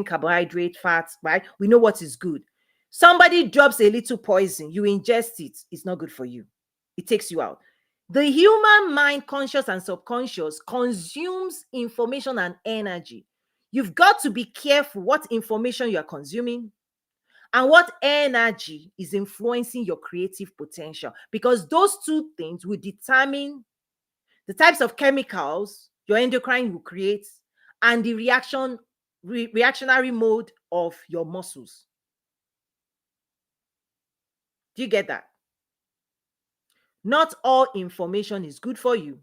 carbohydrate, fats, right? We know what is good. Somebody drops a little poison, you ingest it, it's not good for you. It takes you out. The human mind, conscious and subconscious, consumes information and energy. You've got to be careful what information you are consuming and what energy is influencing your creative potential, because those two things will determine the types of chemicals your endocrine will create and the reactionary mode of your muscles. Do you get that? Not all information is good for you.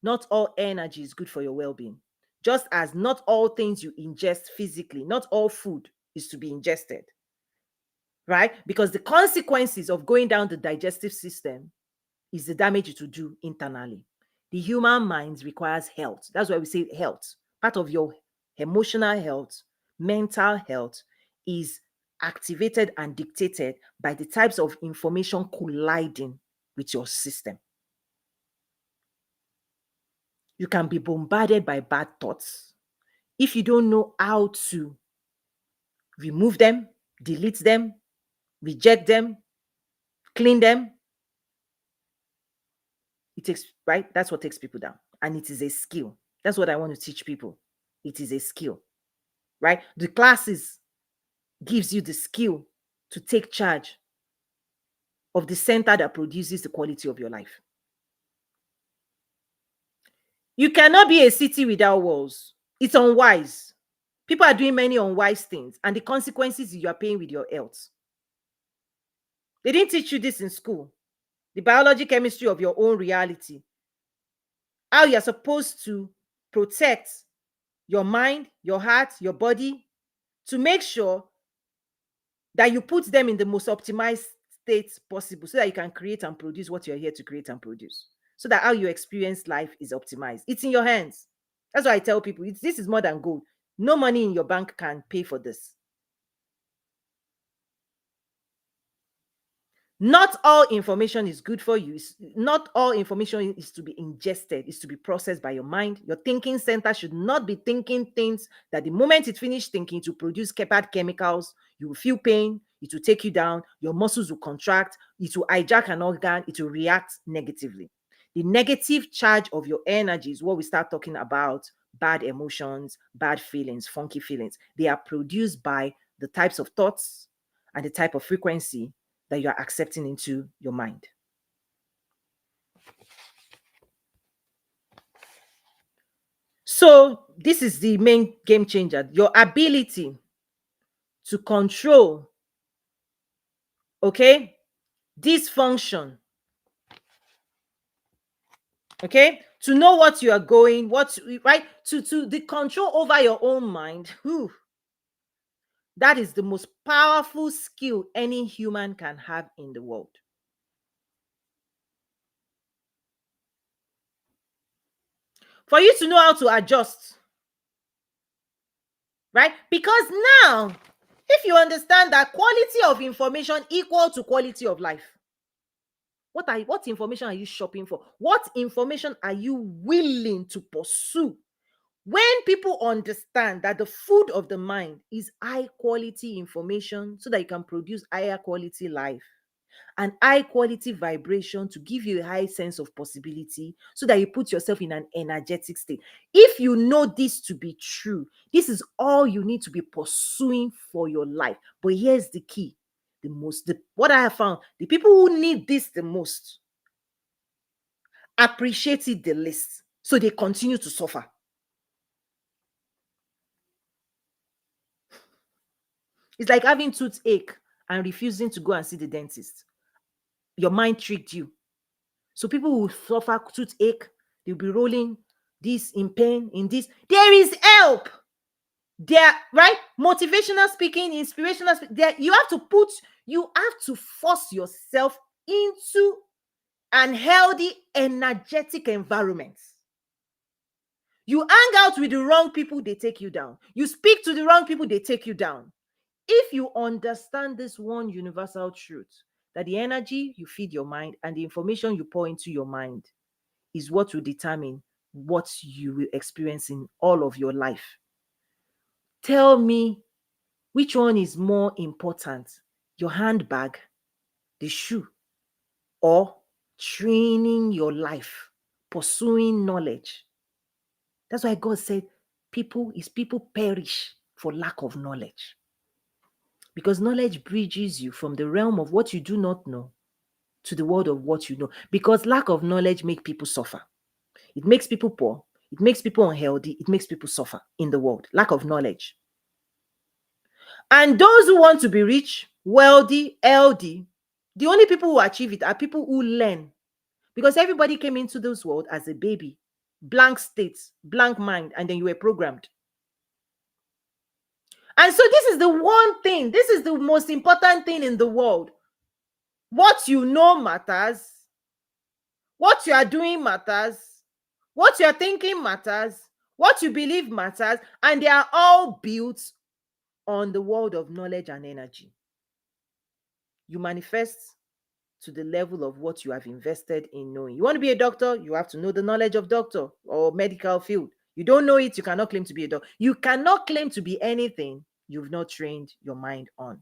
Not all energy is good for your well-being. Just as not all things you ingest physically, not all food is to be ingested, right? Because the consequences of going down the digestive system is the damage it will do internally. The human mind requires health. That's why we say health. Part of your emotional health, mental health is activated and dictated by the types of information colliding with your system. You can be bombarded by bad thoughts. If you don't know how to remove them, delete them, reject them, clean them, it takes, right? That's what takes people down. And it is a skill. That's what I want to teach people. It is a skill, right? The classes gives you the skill to take charge of the center that produces the quality of your life. You cannot be a city without walls. It's unwise. People are doing many unwise things, and the consequences you are paying with your health. They didn't teach you this in school. The biology, chemistry of your own reality. How you're supposed to protect your mind, your heart, your body, to make sure that you put them in the most optimized state possible so that you can create and produce what you're here to create and produce. So that how you experience life is optimized. It's in your hands. That's why I tell people this is more than gold. No money in your bank can pay for this. Not all information is good for you. Not all information is to be ingested, is to be processed by your mind. Your thinking center should not be thinking things that the moment it finishes thinking to produce bad chemicals, you will feel pain, it will take you down, your muscles will contract, it will hijack an organ, it will react negatively. The negative charge of your energy is what we start talking about bad emotions, bad feelings, funky feelings. They are produced by the types of thoughts and the type of frequency that you are accepting into your mind. So, this is the main game changer, your ability to control, okay, dysfunction, okay, to know what you are going, right, to the control over your own mind. Whew, that is the most powerful skill any human can have in the world. for you to know how to adjust, right? Because now, if you understand that quality of information equal to quality of life, what information are you shopping for? What information are you willing to pursue? When people understand that the food of the mind is high quality information so that you can produce higher quality life and high quality vibration to give you a high sense of possibility so that you put yourself in an energetic state. If you know this to be true, this is all you need to be pursuing for your life. But here's the key. What I have found, the people who need this the most appreciate it the least. So they continue to suffer. It's like having toothache and refusing to go and see the dentist. Your mind tricked you. So people will suffer toothache, they'll be rolling this in pain, in this. There is help. There, right? Motivational speaking, inspirational speaking. There, you have to force yourself into an healthy, energetic environment. You hang out with the wrong people, they take you down. You speak to the wrong people, they take you down. If you understand this one universal truth, that the energy you feed your mind and the information you pour into your mind is what will determine what you will experience in all of your life. Tell me, which one is more important? Your handbag, the shoe, or training your life, pursuing knowledge? That's why God said people perish for lack of knowledge. Because knowledge bridges you from the realm of what you do not know to the world of what you know. Because lack of knowledge makes people suffer. It makes people poor. It makes people unhealthy. It makes people suffer in the world. Lack of knowledge. And those who want to be rich, wealthy, healthy, the only people who achieve it are people who learn. Because everybody came into this world as a baby, blank states, blank mind, and then you were programmed. And so this is the one thing, this is the most important thing in the world. What you know matters. What you are doing matters. What you are thinking matters. What you believe matters. And they are all built on the world of knowledge and energy. You manifest to the level of what you have invested in knowing. You want to be a doctor, you have to know the knowledge of doctor or medical field. You don't know it, you cannot claim to be a doctor. You cannot claim to be anything you've not trained your mind on.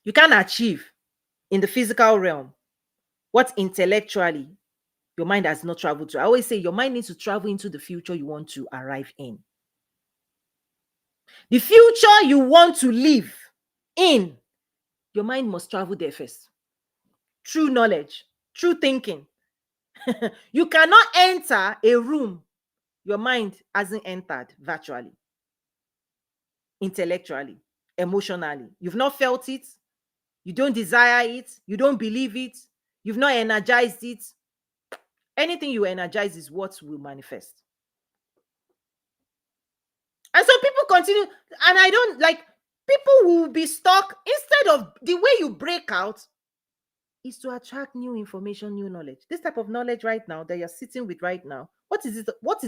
You can't achieve in the physical realm what intellectually your mind has not traveled to. I always say your mind needs to travel into the future you want to arrive in. The future you want to live in, your mind must travel there first. True knowledge, true thinking. You cannot enter a room your mind hasn't entered virtually, intellectually, emotionally. You've not felt it. You don't desire it. You don't believe it. You've not energized it. Anything you energize is what will manifest. And so people continue, and I don't like, people will be stuck. Instead of the way you break out is to attract new information, new knowledge. This type of knowledge right now that you're sitting with right now, what is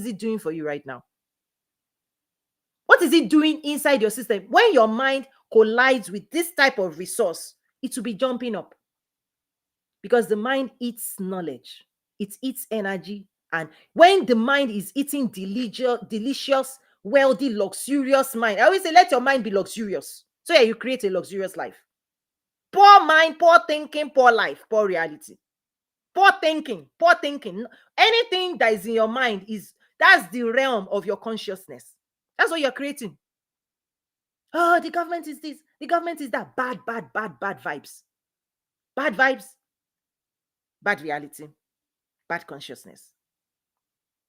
it doing for you right now? What is it doing inside your system? When your mind collides with this type of resource, it will be jumping up. Because the mind eats knowledge, it eats energy. And when the mind is eating delicious, wealthy, luxurious mind, I always say, let your mind be luxurious. So yeah, you create a luxurious life. Poor mind, poor thinking, poor life, poor reality. Poor thinking, poor thinking. Anything that is in your mind that's the realm of your consciousness. That's what you're creating. Oh, the government is this, the government is that. Bad vibes. Bad vibes, bad reality, bad consciousness.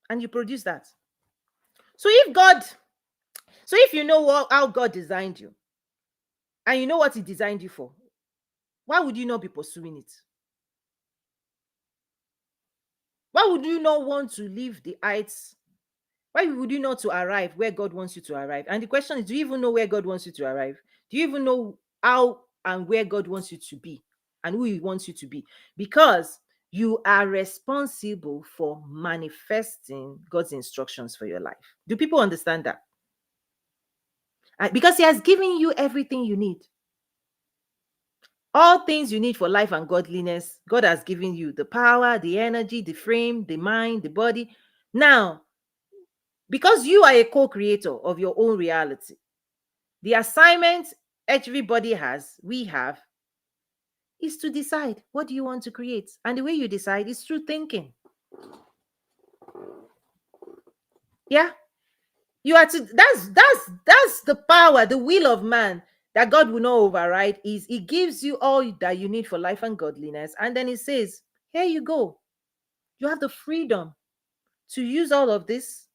And you produce that. So if you know how God designed you, and you know what he designed you for, why would you not be pursuing it? Why would you not want to leave the heights? Why would you not to arrive where God wants you to arrive? And the question is, do you even know where God wants you to arrive? Do you even know how and where God wants you to be and who he wants you to be? Because You are responsible for manifesting God's instructions for your life. Do people understand that? Because He has given you everything you need. All things you need for life and godliness, God has given you the power, the energy, the frame, the mind, the body. Now, because you are a co-creator of your own reality, the assignment everybody has, we have, is to decide what do you want to create. And the way you decide is through thinking. Yeah. You are to that's the power, the will of man that God will not override. Is He gives you all that you need for life and godliness, and then He says, here you go. You have the freedom to use all of this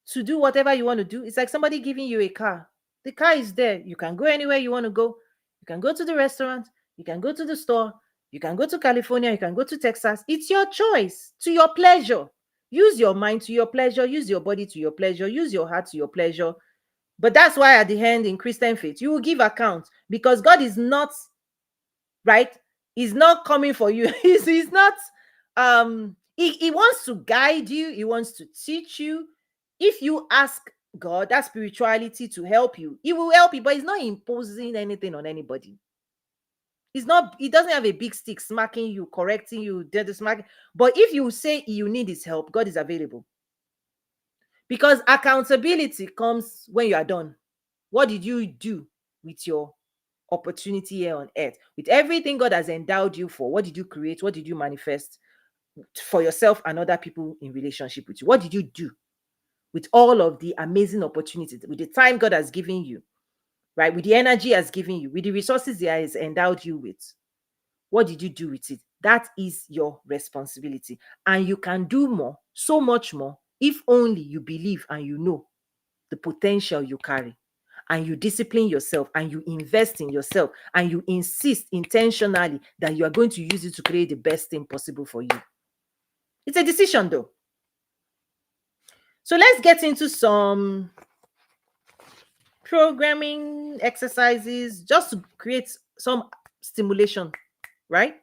to do whatever you want to do. It's like somebody giving you a car. The car is there. You can go anywhere you want to go. You can go to the restaurant. You can go to the store. You can go to California. You can go to Texas. It's your choice, to your pleasure. Use your mind to your pleasure. Use your body to your pleasure. Use your heart to your pleasure. But that's why at the end in Christian faith, you will give account, because God is not, right? He's not coming for you. He's not, he wants to guide you. He wants to teach you. If you ask God, that spirituality, to help you, He will help you, but He's not imposing anything on anybody. He doesn't have a big stick smacking you, correcting you, smacking. But if you say you need His help, God is available. Because accountability comes when you are done. What did you do with your opportunity here on earth? With everything God has endowed you for, what did you create? What did you manifest for yourself and other people in relationship with you? What did you do with all of the amazing opportunities, with the time God has given you, right? With the energy He has given you, with the resources He has endowed you with? What did you do with it? That is your responsibility. And you can do more, so much more, if only you believe and you know the potential you carry, and you discipline yourself, and you invest in yourself, and you insist intentionally that you are going to use it to create the best thing possible for you. It's a decision, though. So let's get into some programming exercises just to create some stimulation, right?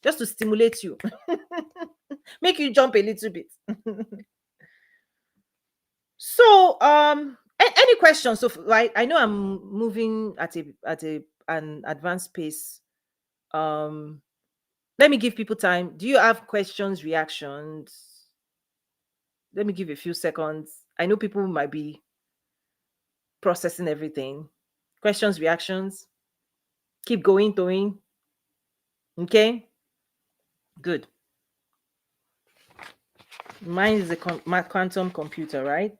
Just to stimulate you, make you jump a little bit. So, any questions? So, right, I know I'm moving at an advanced pace. Let me give people time. Do you have questions, reactions? Let me give a few seconds. I know people might be processing everything. Questions, reactions. Keep going, Toyin. Okay, good. Mine is a quantum computer, right?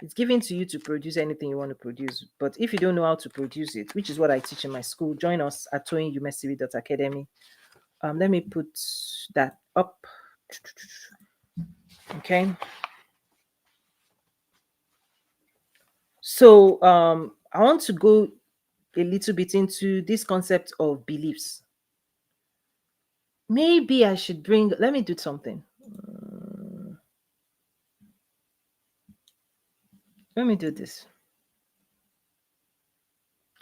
It's given to you to produce anything you want to produce. But if you don't know how to produce it, which is what I teach in my school, join us at Toyin Umesiri Academy. Let me put that up. Okay. So I want to go a little bit into this concept of beliefs. Maybe I should let me do something. Let me do this.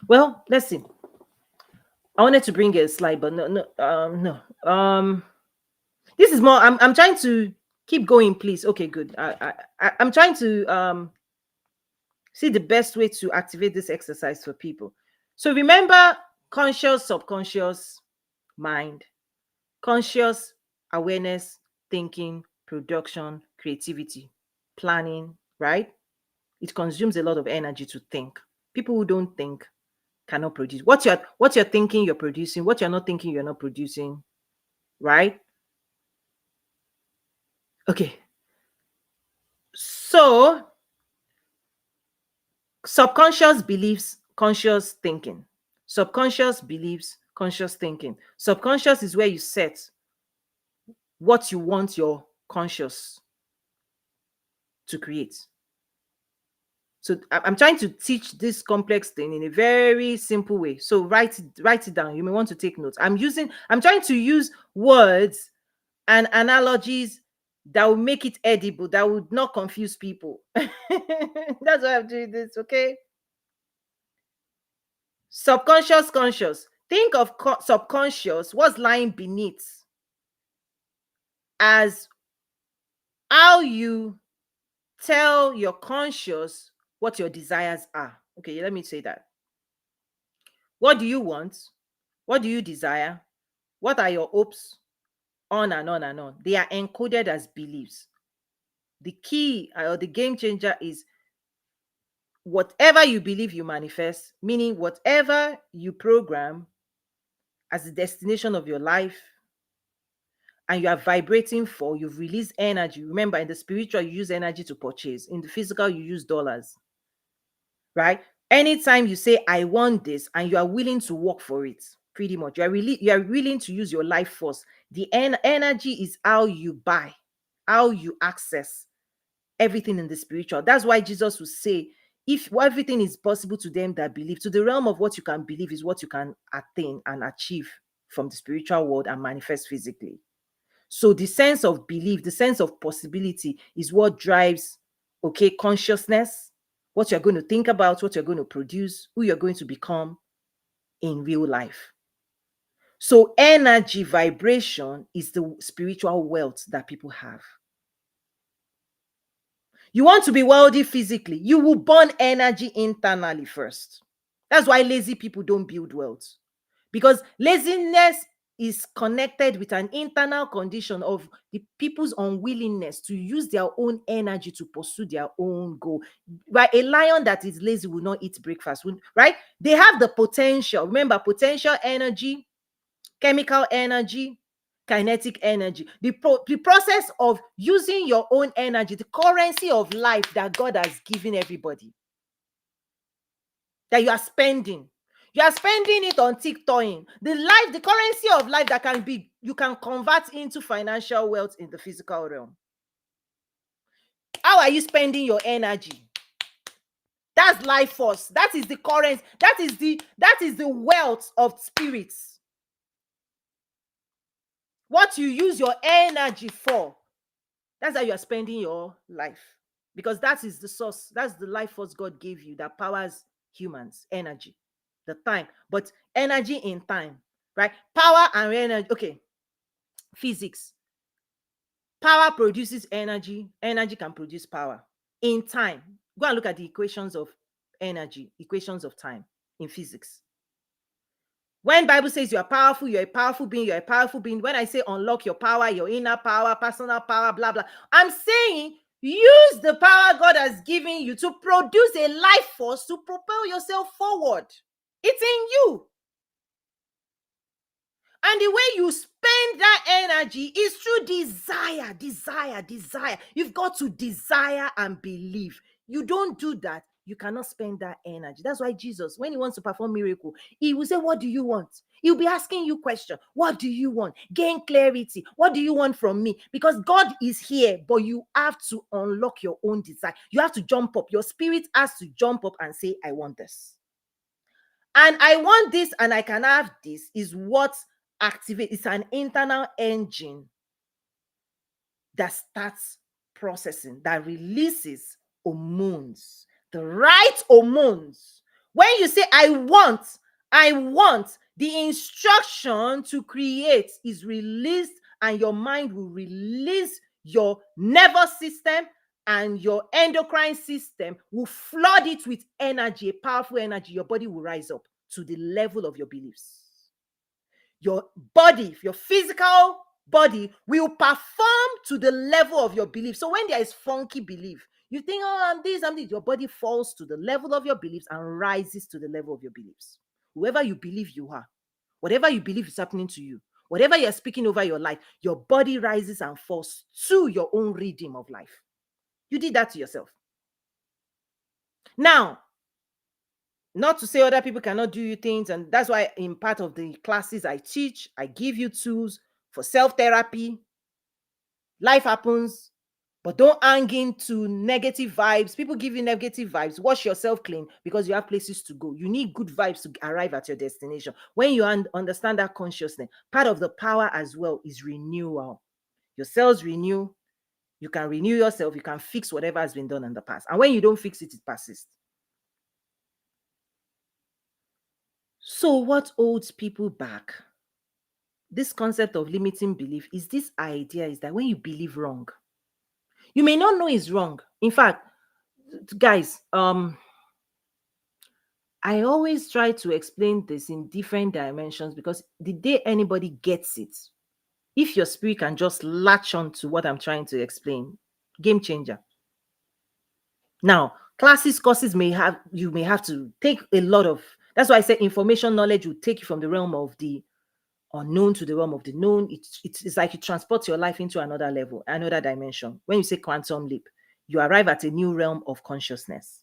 Well, let's see. I wanted to bring a slide, but no. This is more. I'm trying to keep going, please. Okay, good. I'm trying to see the best way to activate this exercise for people. So remember, conscious, subconscious, mind, conscious, awareness, thinking, production, creativity, planning, right? It consumes a lot of energy to think. People who don't think cannot produce. What you're thinking, you're producing. What you're not thinking, you're not producing, right? Okay. So subconscious beliefs, conscious thinking. Subconscious beliefs, conscious thinking. Subconscious is where you set what you want your conscious to create. So I'm trying to teach this complex thing in a very simple way. So write it down. You may want to take notes. I'm trying to use words and analogies that will make it edible, that would not confuse people. That's why I'm doing this, okay? Subconscious, conscious. Think of subconscious, what's lying beneath. as how you tell your conscious what your desires are. Okay, let me say that. What do you want? What do you desire? What are your hopes? On and on and on. They are encoded as beliefs. The key or the game changer is whatever you believe you manifest, meaning whatever you program as the destination of your life and you are vibrating for, you've released energy. Remember, in the spiritual, you use energy to purchase. In the physical, you use dollars, right? Anytime you say, I want this, and you are willing to work for it, pretty much, you are willing to use your life force. The energy is how you buy, how you access everything in the spiritual. That's why Jesus would say, if everything is possible to them that believe, to the realm of what you can believe is what you can attain and achieve from the spiritual world and manifest physically. So the sense of belief, the sense of possibility is what drives, okay, consciousness, what you're going to think about, what you're going to produce, who you're going to become in real life. So energy vibration is the spiritual wealth that people have. You want to be wealthy physically, you will burn energy internally first. That's why lazy people don't build wealth, because laziness is connected with an internal condition of the people's unwillingness to use their own energy to pursue their own goal. Right? A lion that is lazy will not eat breakfast, right? They have the potential. Remember, potential energy, chemical energy, kinetic energy. The process of using your own energy, the currency of life that God has given everybody, that you are spending. You are spending it on TikToking. The currency of life that you can convert into financial wealth in the physical realm. How are you spending your energy? That's life force. That is the currency. That is the wealth of spirits. What you use your energy for, that's how you are spending your life. Because that is the source. That's the life force God gave you that powers humans. Energy, the time. But energy in time, right? Power and energy. Okay. Physics. Power produces energy. Energy can produce power. In time, go and look at the equations of energy, equations of time in physics. When Bible says you are powerful, you're a powerful being, you're a powerful being. When I say unlock your power, your inner power, personal power, blah, blah, I'm saying use the power God has given you to produce a life force to propel yourself forward. It's in you. And the way you spend that energy is through desire, desire, desire. You've got to desire and believe. You don't do that, you cannot spend that energy. That's why Jesus, when he wants to perform miracle, he will say, what do you want? He'll be asking you questions. What do you want? Gain clarity. What do you want from me? Because God is here, but you have to unlock your own desire. You have to jump up. Your spirit has to jump up and say, I want this. And I want this and I can have this is what activates. It's an internal engine that starts processing, that releases hormones, the right hormones. When you say, I want, the instruction to create is released, and your mind will release your nervous system, and your endocrine system will flood it with energy, a powerful energy. Your body will rise up to the level of your beliefs. Your body, your physical body will perform to the level of your belief. So when there is funky belief, you think, oh, I'm this, your body falls to the level of your beliefs and rises to the level of your beliefs. Whoever you believe you are, whatever you believe is happening to you, whatever you're speaking over your life, your body rises and falls to your own rhythm of life. You did that to yourself. Now, not to say other people cannot do you things, and that's why in part of the classes I teach, I give you tools for self-therapy. Life happens, but don't hang into negative vibes. People give you negative vibes. Wash yourself clean, because you have places to go. You need good vibes to arrive at your destination. When you understand that consciousness, part of the power as well is renewal. Your cells renew. You can renew yourself. You can fix whatever has been done in the past. And when you don't fix it, it persists. So what holds people back? this concept of limiting belief is this idea is that when you believe wrong, you may not know it's wrong. In fact, guys, I always try to explain this in different dimensions because the day anybody gets it, if your spirit can just latch on to what I'm trying to explain, game changer. Now, classes, courses you may have to take a lot of, that's why I say information knowledge will take you from the realm of the unknown to the realm of the known. It's like you transport your life into another level, another dimension. When you say quantum leap, you arrive at a new realm of consciousness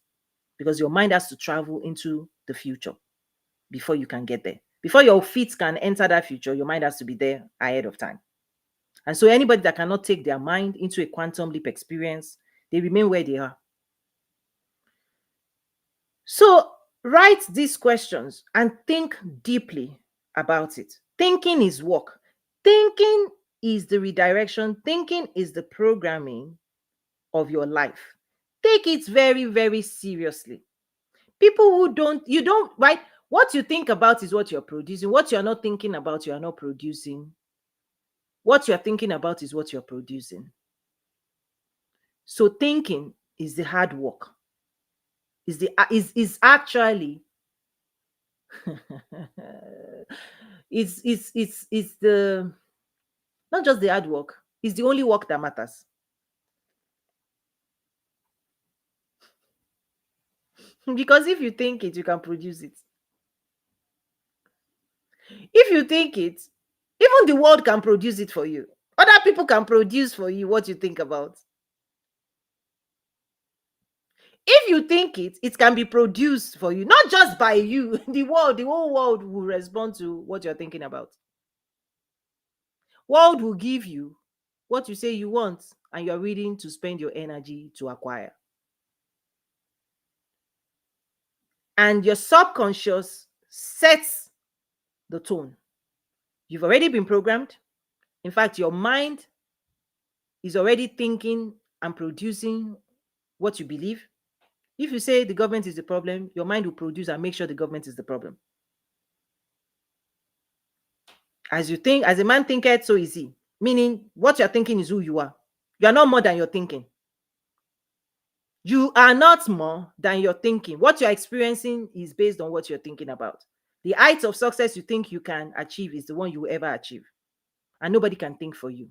because your mind has to travel into the future before you can get there. Before your feet can enter that future, your mind has to be there ahead of time. And so anybody that cannot take their mind into a quantum leap experience, they remain where they are. So write these questions and think deeply about it. Thinking is work. Thinking is the redirection. Thinking is the programming of your life. Take it very, very seriously. People who you don't, right? What you think about is what you're producing. What you're not thinking about, you're not producing. What you're thinking about is what you're producing. So thinking is the hard work. Is actually it's the not just the hard work, it's the only work that matters. Because if you think it, you can produce it. If you think it, even the world can produce it for you. Other people can produce for you what you think about. If you think it, it can be produced for you, not just by you. The whole world will respond to what you're thinking about. World will give you what you say you want, and you're willing to spend your energy to acquire. And your subconscious sets the tone. You've already been programmed. In fact, your mind is already thinking and producing what you believe. If you say the government is the problem, your mind will produce and make sure the government is the problem. As you think, as a man thinketh, so is he. Meaning, what you're thinking is who you are. You are not more than your thinking. You are not more than your thinking. What you're experiencing is based on what you're thinking about. The height of success you think you can achieve is the one you will ever achieve. And nobody can think for you.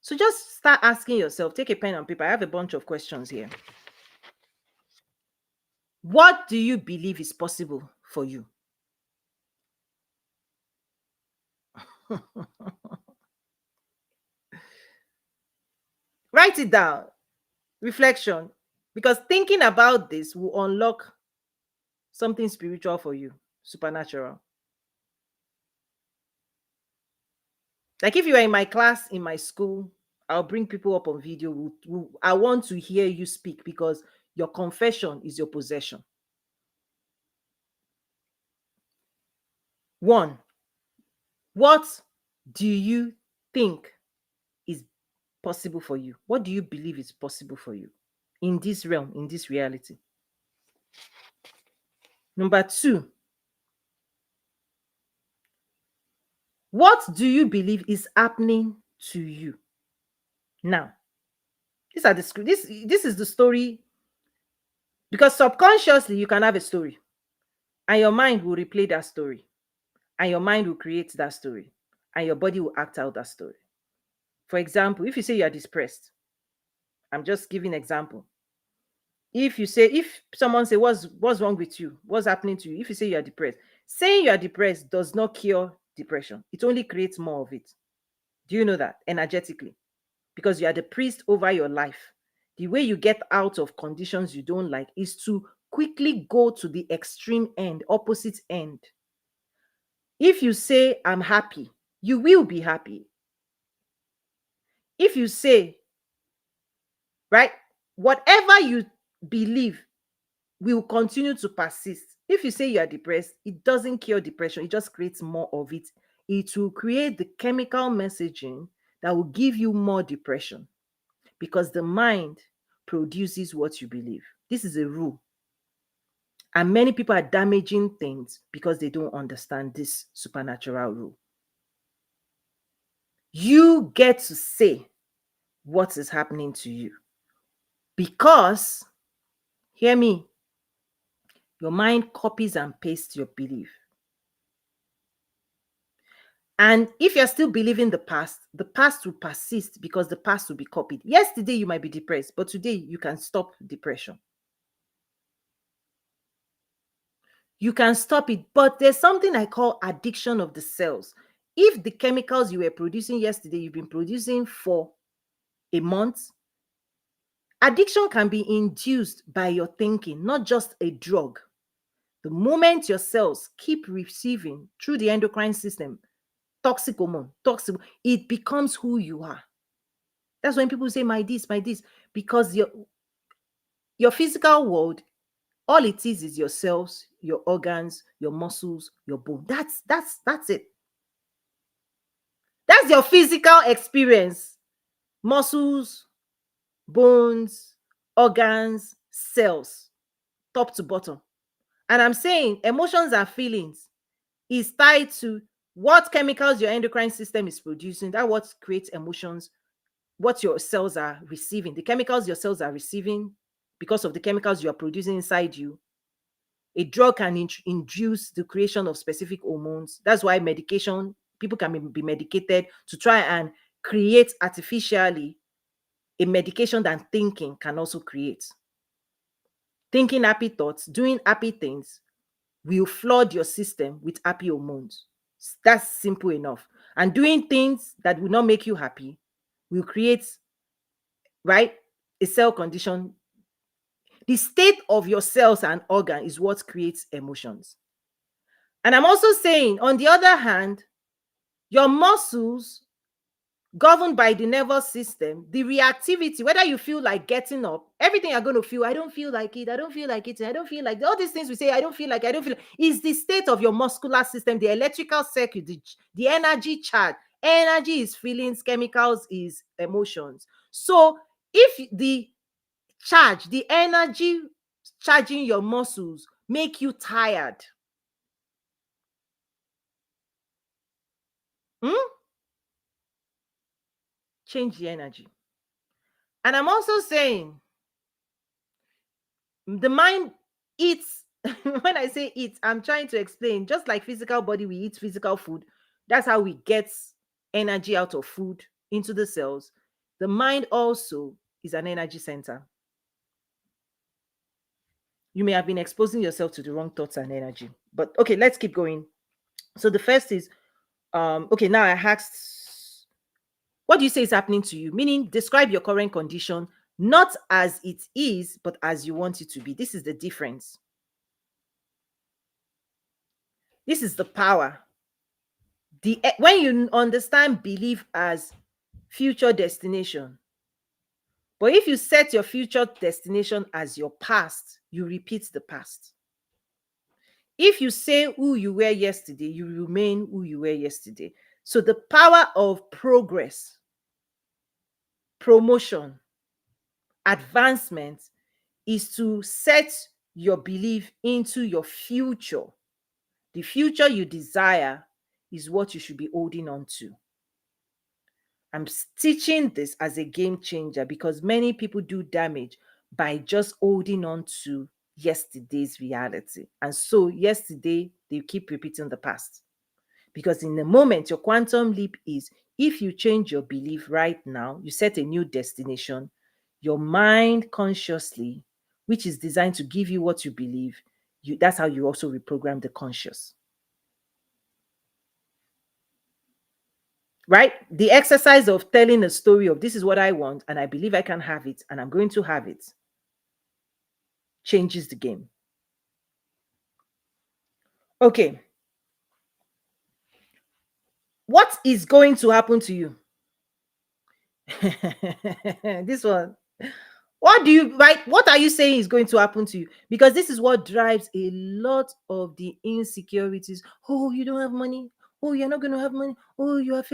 So just start asking yourself, take a pen and paper. I have a bunch of questions here. What do you believe is possible for you? Write it down. Reflection. Because thinking about this will unlock something spiritual for you, supernatural. Like if you are in my class, in my school, I'll bring people up on video. I want to hear you speak because your confession is your possession. One, what do you think is possible for you? What do you believe is possible for you in this realm, in this reality? Number two, what do you believe is happening to you now? This is the story, because subconsciously you can have a story and your mind will replay that story and your mind will create that story and your body will act out that story. For example, if you say you are depressed, I'm just giving example. If someone say what's wrong with you, what's happening to you, if you say you are depressed, saying you are depressed does not cure depression. It only creates more of it. Do you know that energetically? Because you are the priest over your life. The way you get out of conditions you don't like is to quickly go to the extreme end, opposite end. If you say I'm happy, you will be happy. If you say, right, whatever you believe will continue to persist. If you say you are depressed, it doesn't cure depression, it just creates more of it. It will create the chemical messaging that will give you more depression because the mind produces what you believe. This is a rule. And many people are damaging things because they don't understand this supernatural rule. You get to say what is happening to you because, hear me, your mind copies and pastes your belief. And if you're still believing the past will persist because the past will be copied. Yesterday, you might be depressed, but today you can stop depression. You can stop it. But there's something I call addiction of the cells. If the chemicals you were producing yesterday, you've been producing for a month, addiction can be induced by your thinking, not just a drug. The moment your cells keep receiving through the endocrine system toxic hormone, it becomes who you are. That's when people say, my this, because your physical world, all it is your cells, your organs, your muscles, your bone. That's it. That's your physical experience. Muscles, bones, organs, cells, top to bottom. And I'm saying emotions and feelings is tied to what chemicals your endocrine system is producing. That's what creates emotions, what your cells are receiving, the chemicals your cells are receiving because of the chemicals you are producing inside you. A drug can induce the creation of specific hormones. That's why medication, people can be medicated to try and create artificially a medication that thinking can also create. Thinking happy thoughts, doing happy things will flood your system with happy hormones. That's simple enough. And doing things that will not make you happy will create, right, a cell condition. The state of your cells and organ is what creates emotions. And I'm also saying, on the other hand, your muscles, governed by the nervous system, the reactivity, whether you feel like getting up, everything you're going to feel, I don't feel like it, I don't feel like it, I don't feel like all these things we say, I don't feel, is the state of your muscular system, the electrical circuit, the energy charge. Energy is feelings, chemicals is emotions. So if the charge, the energy charging your muscles make you tired, change the energy. And I'm also saying the mind eats. When I say eat, I'm trying to explain, just like physical body, we eat physical food. That's how we get energy out of food into the cells. The mind also is an energy center. You may have been exposing yourself to the wrong thoughts and energy. But okay, let's keep going. So the first is okay, now I asked, what do you say is happening to you? Meaning, describe your current condition, not as it is, but as you want it to be. This is the difference. This is the power. When you understand belief as future destination, but if you set your future destination as your past, you repeat the past. If you say who you were yesterday, you remain who you were yesterday. So the power of progress, promotion, advancement is to set your belief into your future. The future you desire is what you should be holding on to. I'm teaching this as a game changer because many people do damage by just holding on to yesterday's reality. And so yesterday, they keep repeating the past. Because in the moment, your quantum leap is, if you change your belief right now, you set a new destination, your mind consciously, which is designed to give you what you believe, that's how you also reprogram the conscious. Right? The exercise of telling a story of this is what I want and I believe I can have it and I'm going to have it changes the game. Okay. What is going to happen to you? This one. What are you saying is going to happen to you? Because this is what drives a lot of the insecurities. Oh, you don't have money. Oh, you're not going to have money. Oh, you have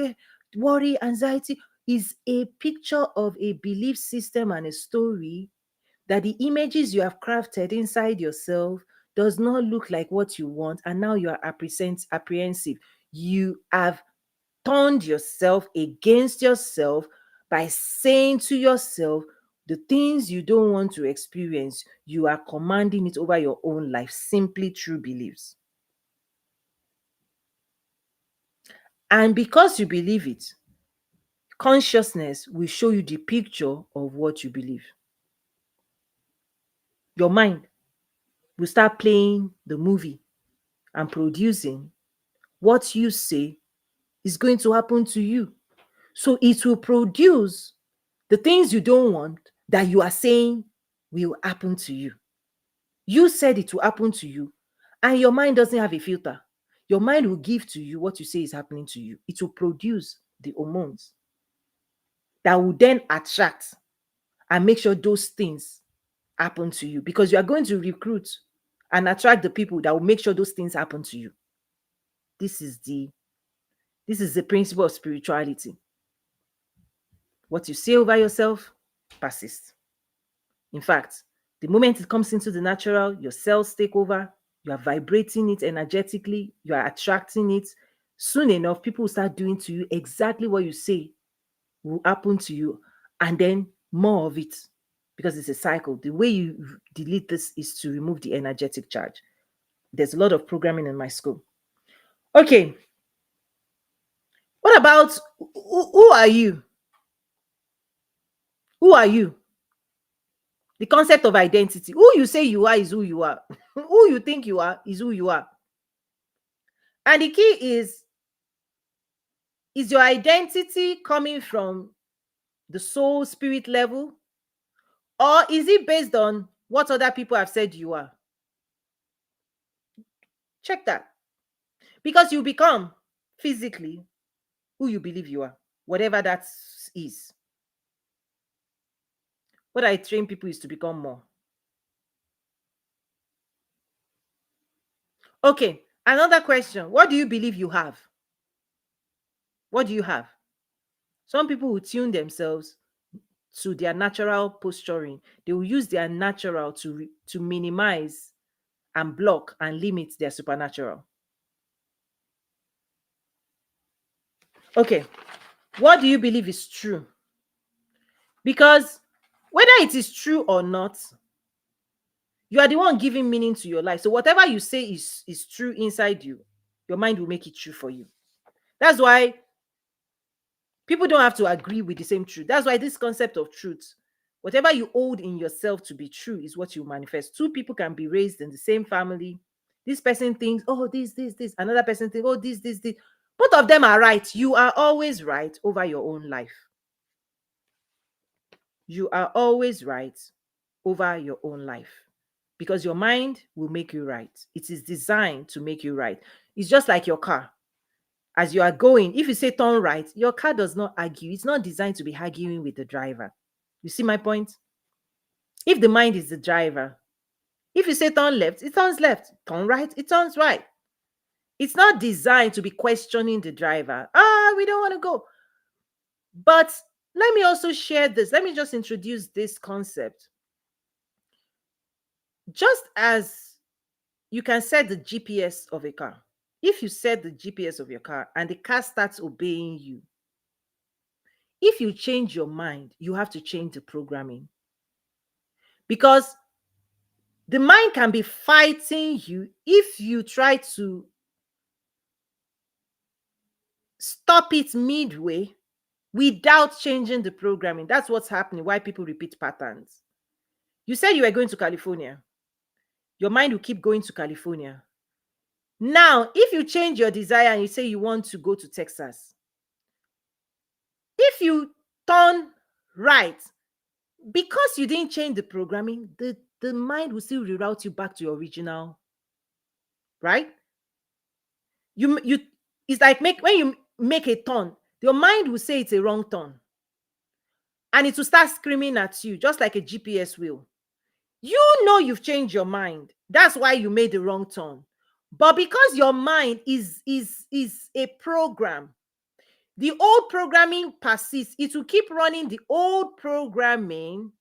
worry, anxiety is a picture of a belief system and a story that the images you have crafted inside yourself does not look like what you want, and now you are apprehensive. You have turned yourself against yourself by saying to yourself the things you don't want to experience. You are commanding it over your own life simply through beliefs. And because you believe it, consciousness will show you the picture of what you believe. Your mind will start playing the movie and producing what you say is going to happen to you. So it will produce the things you don't want that you are saying will happen to you. You said it will happen to you, and your mind doesn't have a filter. Your mind will give to you what you say is happening to you. It will produce the hormones that will then attract and make sure those things happen to you, because you are going to recruit and attract the people that will make sure those things happen to you. This is the principle of spirituality. What you say over yourself persists. In fact, the moment it comes into the natural, your cells take over, you are vibrating it energetically, you are attracting it. Soon enough, people will start doing to you exactly what you say will happen to you, and then more of it, because it's a cycle. The way you delete this is to remove the energetic charge. There's a lot of programming in my school. Okay, what about who are you? Who are you? The concept of identity. Who you say you are is who you are. Who you think you are is who you are. And the key is your identity coming from the soul spirit level, or is it based on what other people have said you are? Check that. Because you become physically who you believe you are, whatever that is. What I train people is to become more. Okay, another question. What do you believe you have? What do you have? Some people will tune themselves to their natural posturing. They will use their natural to minimize and block and limit their supernatural. Okay, what do you believe is true? Because whether it is true or not, you are the one giving meaning to your life. So whatever you say is true inside you, your mind will make it true for you. That's why people don't have to agree with the same truth. That's why this concept of truth, whatever you hold in yourself to be true is what you manifest. Two people can be raised in the same family. This person thinks, oh, this. Another person thinks, oh, this. Both of them are right. You are always right over your own life. You are always right over your own life, because your mind will make you right. It is designed to make you right. It's just like your car. As you are going, if you say turn right, your car does not argue. It's not designed to be arguing with the driver. You see my point? If the mind is the driver, if you say turn left, it turns left. Turn right, it turns right. It's not designed to be questioning the driver. We don't want to go. But let me also share this. Let me just introduce this concept. Just as you can set the GPS of a car. If you set the GPS of your car and the car starts obeying you, if you change your mind, you have to change the programming. Because the mind can be fighting you if you try to stop it midway without changing the programming. That's what's happening, why people repeat patterns. You said you were going to California. Your mind will keep going to California. Now, if you change your desire and you say you want to go to Texas, if you turn right, because you didn't change the programming, the mind will still reroute you back to your original, right? You it's like when you make a turn, your mind will say it's a wrong turn. And it will start screaming at you, just like a GPS will. You know you've changed your mind. That's why you made the wrong turn. But because your mind is a program, the old programming persists. It will keep running the old programming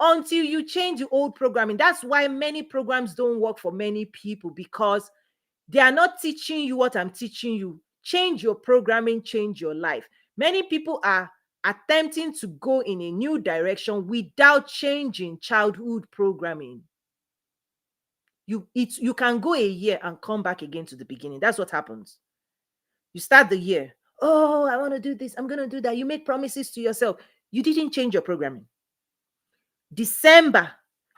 until you change the old programming. That's why many programs don't work for many people, because they are not teaching you what I'm teaching you. Change your programming, change your life. Many people are attempting to go in a new direction without changing childhood programming. You can go a year and come back again to the beginning. That's what happens. You start the year. Oh, I want to do this. I'm going to do that. You make promises to yourself. You didn't change your programming. December,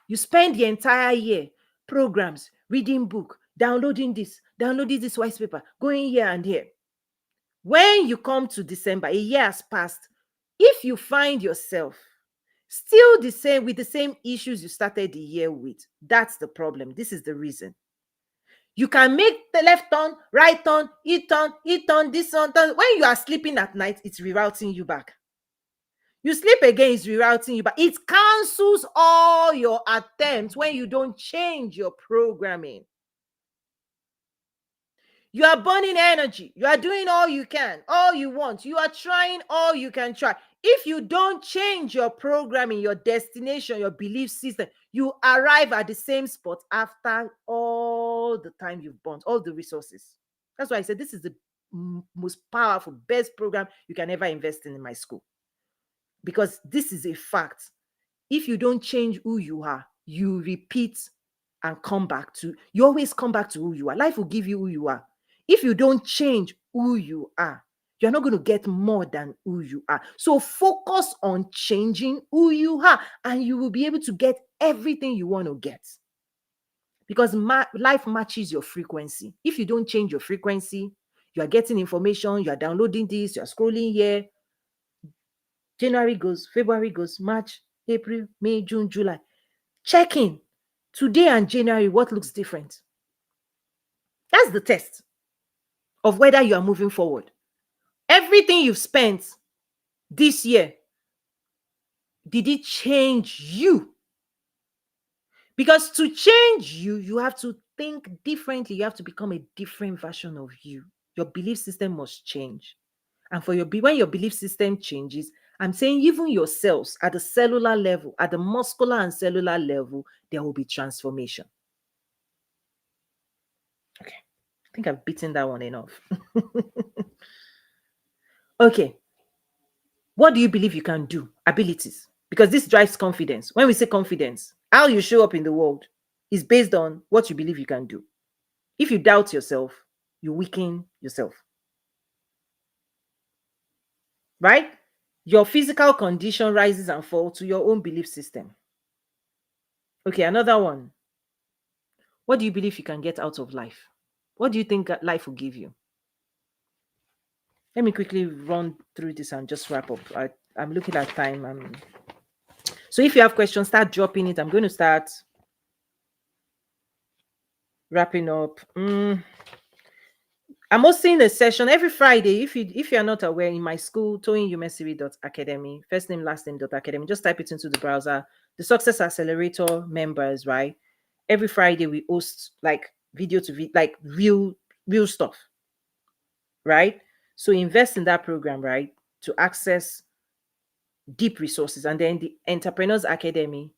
you spend the entire year programs, reading book, downloading this white paper, going here and here. When you come to December, a year has passed. If you find yourself still the same with the same issues you started the year with, that's the problem. This is the reason. You can make the left turn, right turn, turn, this turn. When you are sleeping at night, it's rerouting you back. You sleep again, it's rerouting you back. It cancels all your attempts when you don't change your programming. You are burning energy. You are doing all you can, all you want. You are trying all you can try. If you don't change your programming, your destination, your belief system, you arrive at the same spot after all the time you've burnt, all the resources. That's why I said this is the most powerful, best program you can ever invest in my school. Because this is a fact. If you don't change who you are, you repeat and come back to, you always come back to who you are. Life will give you who you are. If you don't change who you are, you're not going to get more than who you are. So focus on changing who you are, and you will be able to get everything you want to get. Because life matches your frequency. If you don't change your frequency, you are getting information, you are downloading this, you are scrolling here. January goes, February goes, March, April, May, June, July. Checking today and January, what looks different? That's the test of whether you are moving forward. Everything you've spent this year, did it change you? Because to change you, you have to think differently. You have to become a different version of you. Your belief system must change. And when your belief system changes, I'm saying even your cells at the cellular level, at the muscular and cellular level, there will be transformation. Okay. I think I've beaten that one enough. Okay. What do you believe you can do? Abilities. Because this drives confidence. When we say confidence, how you show up in the world is based on what you believe you can do. If you doubt yourself, you weaken yourself. Right? Your physical condition rises and falls to your own belief system. Okay, another one. What do you believe you can get out of life? What do you think life will give you? Let me quickly run through this and just wrap up. I'm looking at time. So if you have questions, start dropping it. I'm going to start wrapping up. I'm hosting a session every Friday. If you're not aware, in my school, Toyin Umesiri.academy, first name, last name .academy. Just type it into the browser. The Success Accelerator members, right? Every Friday we host like video to like real stuff, right? So invest in that program, right, to access deep resources. And then the Entrepreneurs Academy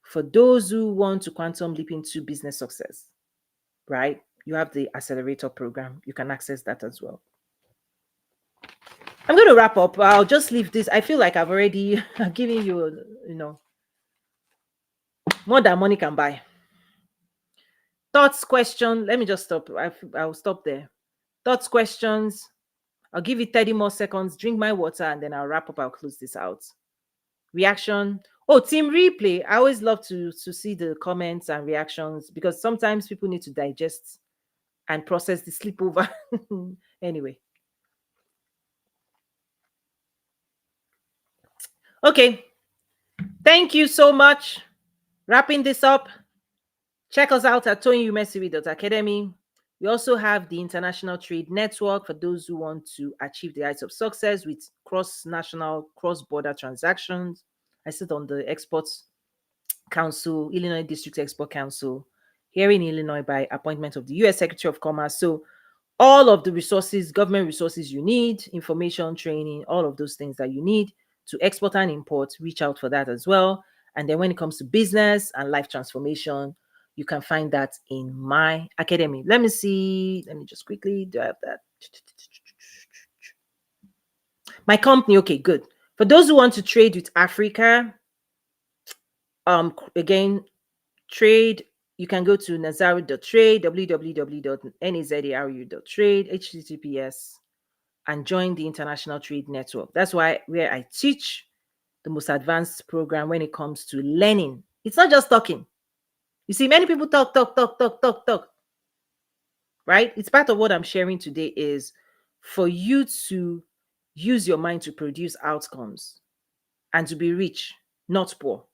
for those who want to quantum leap into business success, right? You have the accelerator program. You can access that as well. I'm going to wrap up. I'll just leave this. I feel like I've already given you, more than money can buy. Thoughts, question. Let me just stop. I'll stop there. Thoughts, questions. I'll give you 30 more seconds. Drink my water, and then I'll wrap up. I'll close this out. Reaction. Oh, team replay. I always love to see the comments and reactions, because sometimes people need to digest and process the sleepover. Anyway. Okay. Thank you so much. Wrapping this up. Check us out at toyinumesiri.academy. We also have the International Trade Network for those who want to achieve the heights of success with cross-national, cross-border transactions. I sit on the Exports Council, Illinois District Export Council, here in Illinois by appointment of the U.S. Secretary of Commerce. So all of the resources, government resources you need, information, training, all of those things that you need to export and import, reach out for that as well. And then when it comes to business and life transformation, you can find that in my academy. Let me see. Let me just quickly do I have that? My company. Okay, good. For those who want to trade with Africa, again, trade. You can go to nazaru.trade, www.nazaru.trade, https, and join the International Trade Network. That's where I teach the most advanced program when it comes to learning. It's not just talking. You see, many people talk, talk, talk, talk, talk, talk. Right? It's part of what I'm sharing today is for you to use your mind to produce outcomes and to be rich, not poor.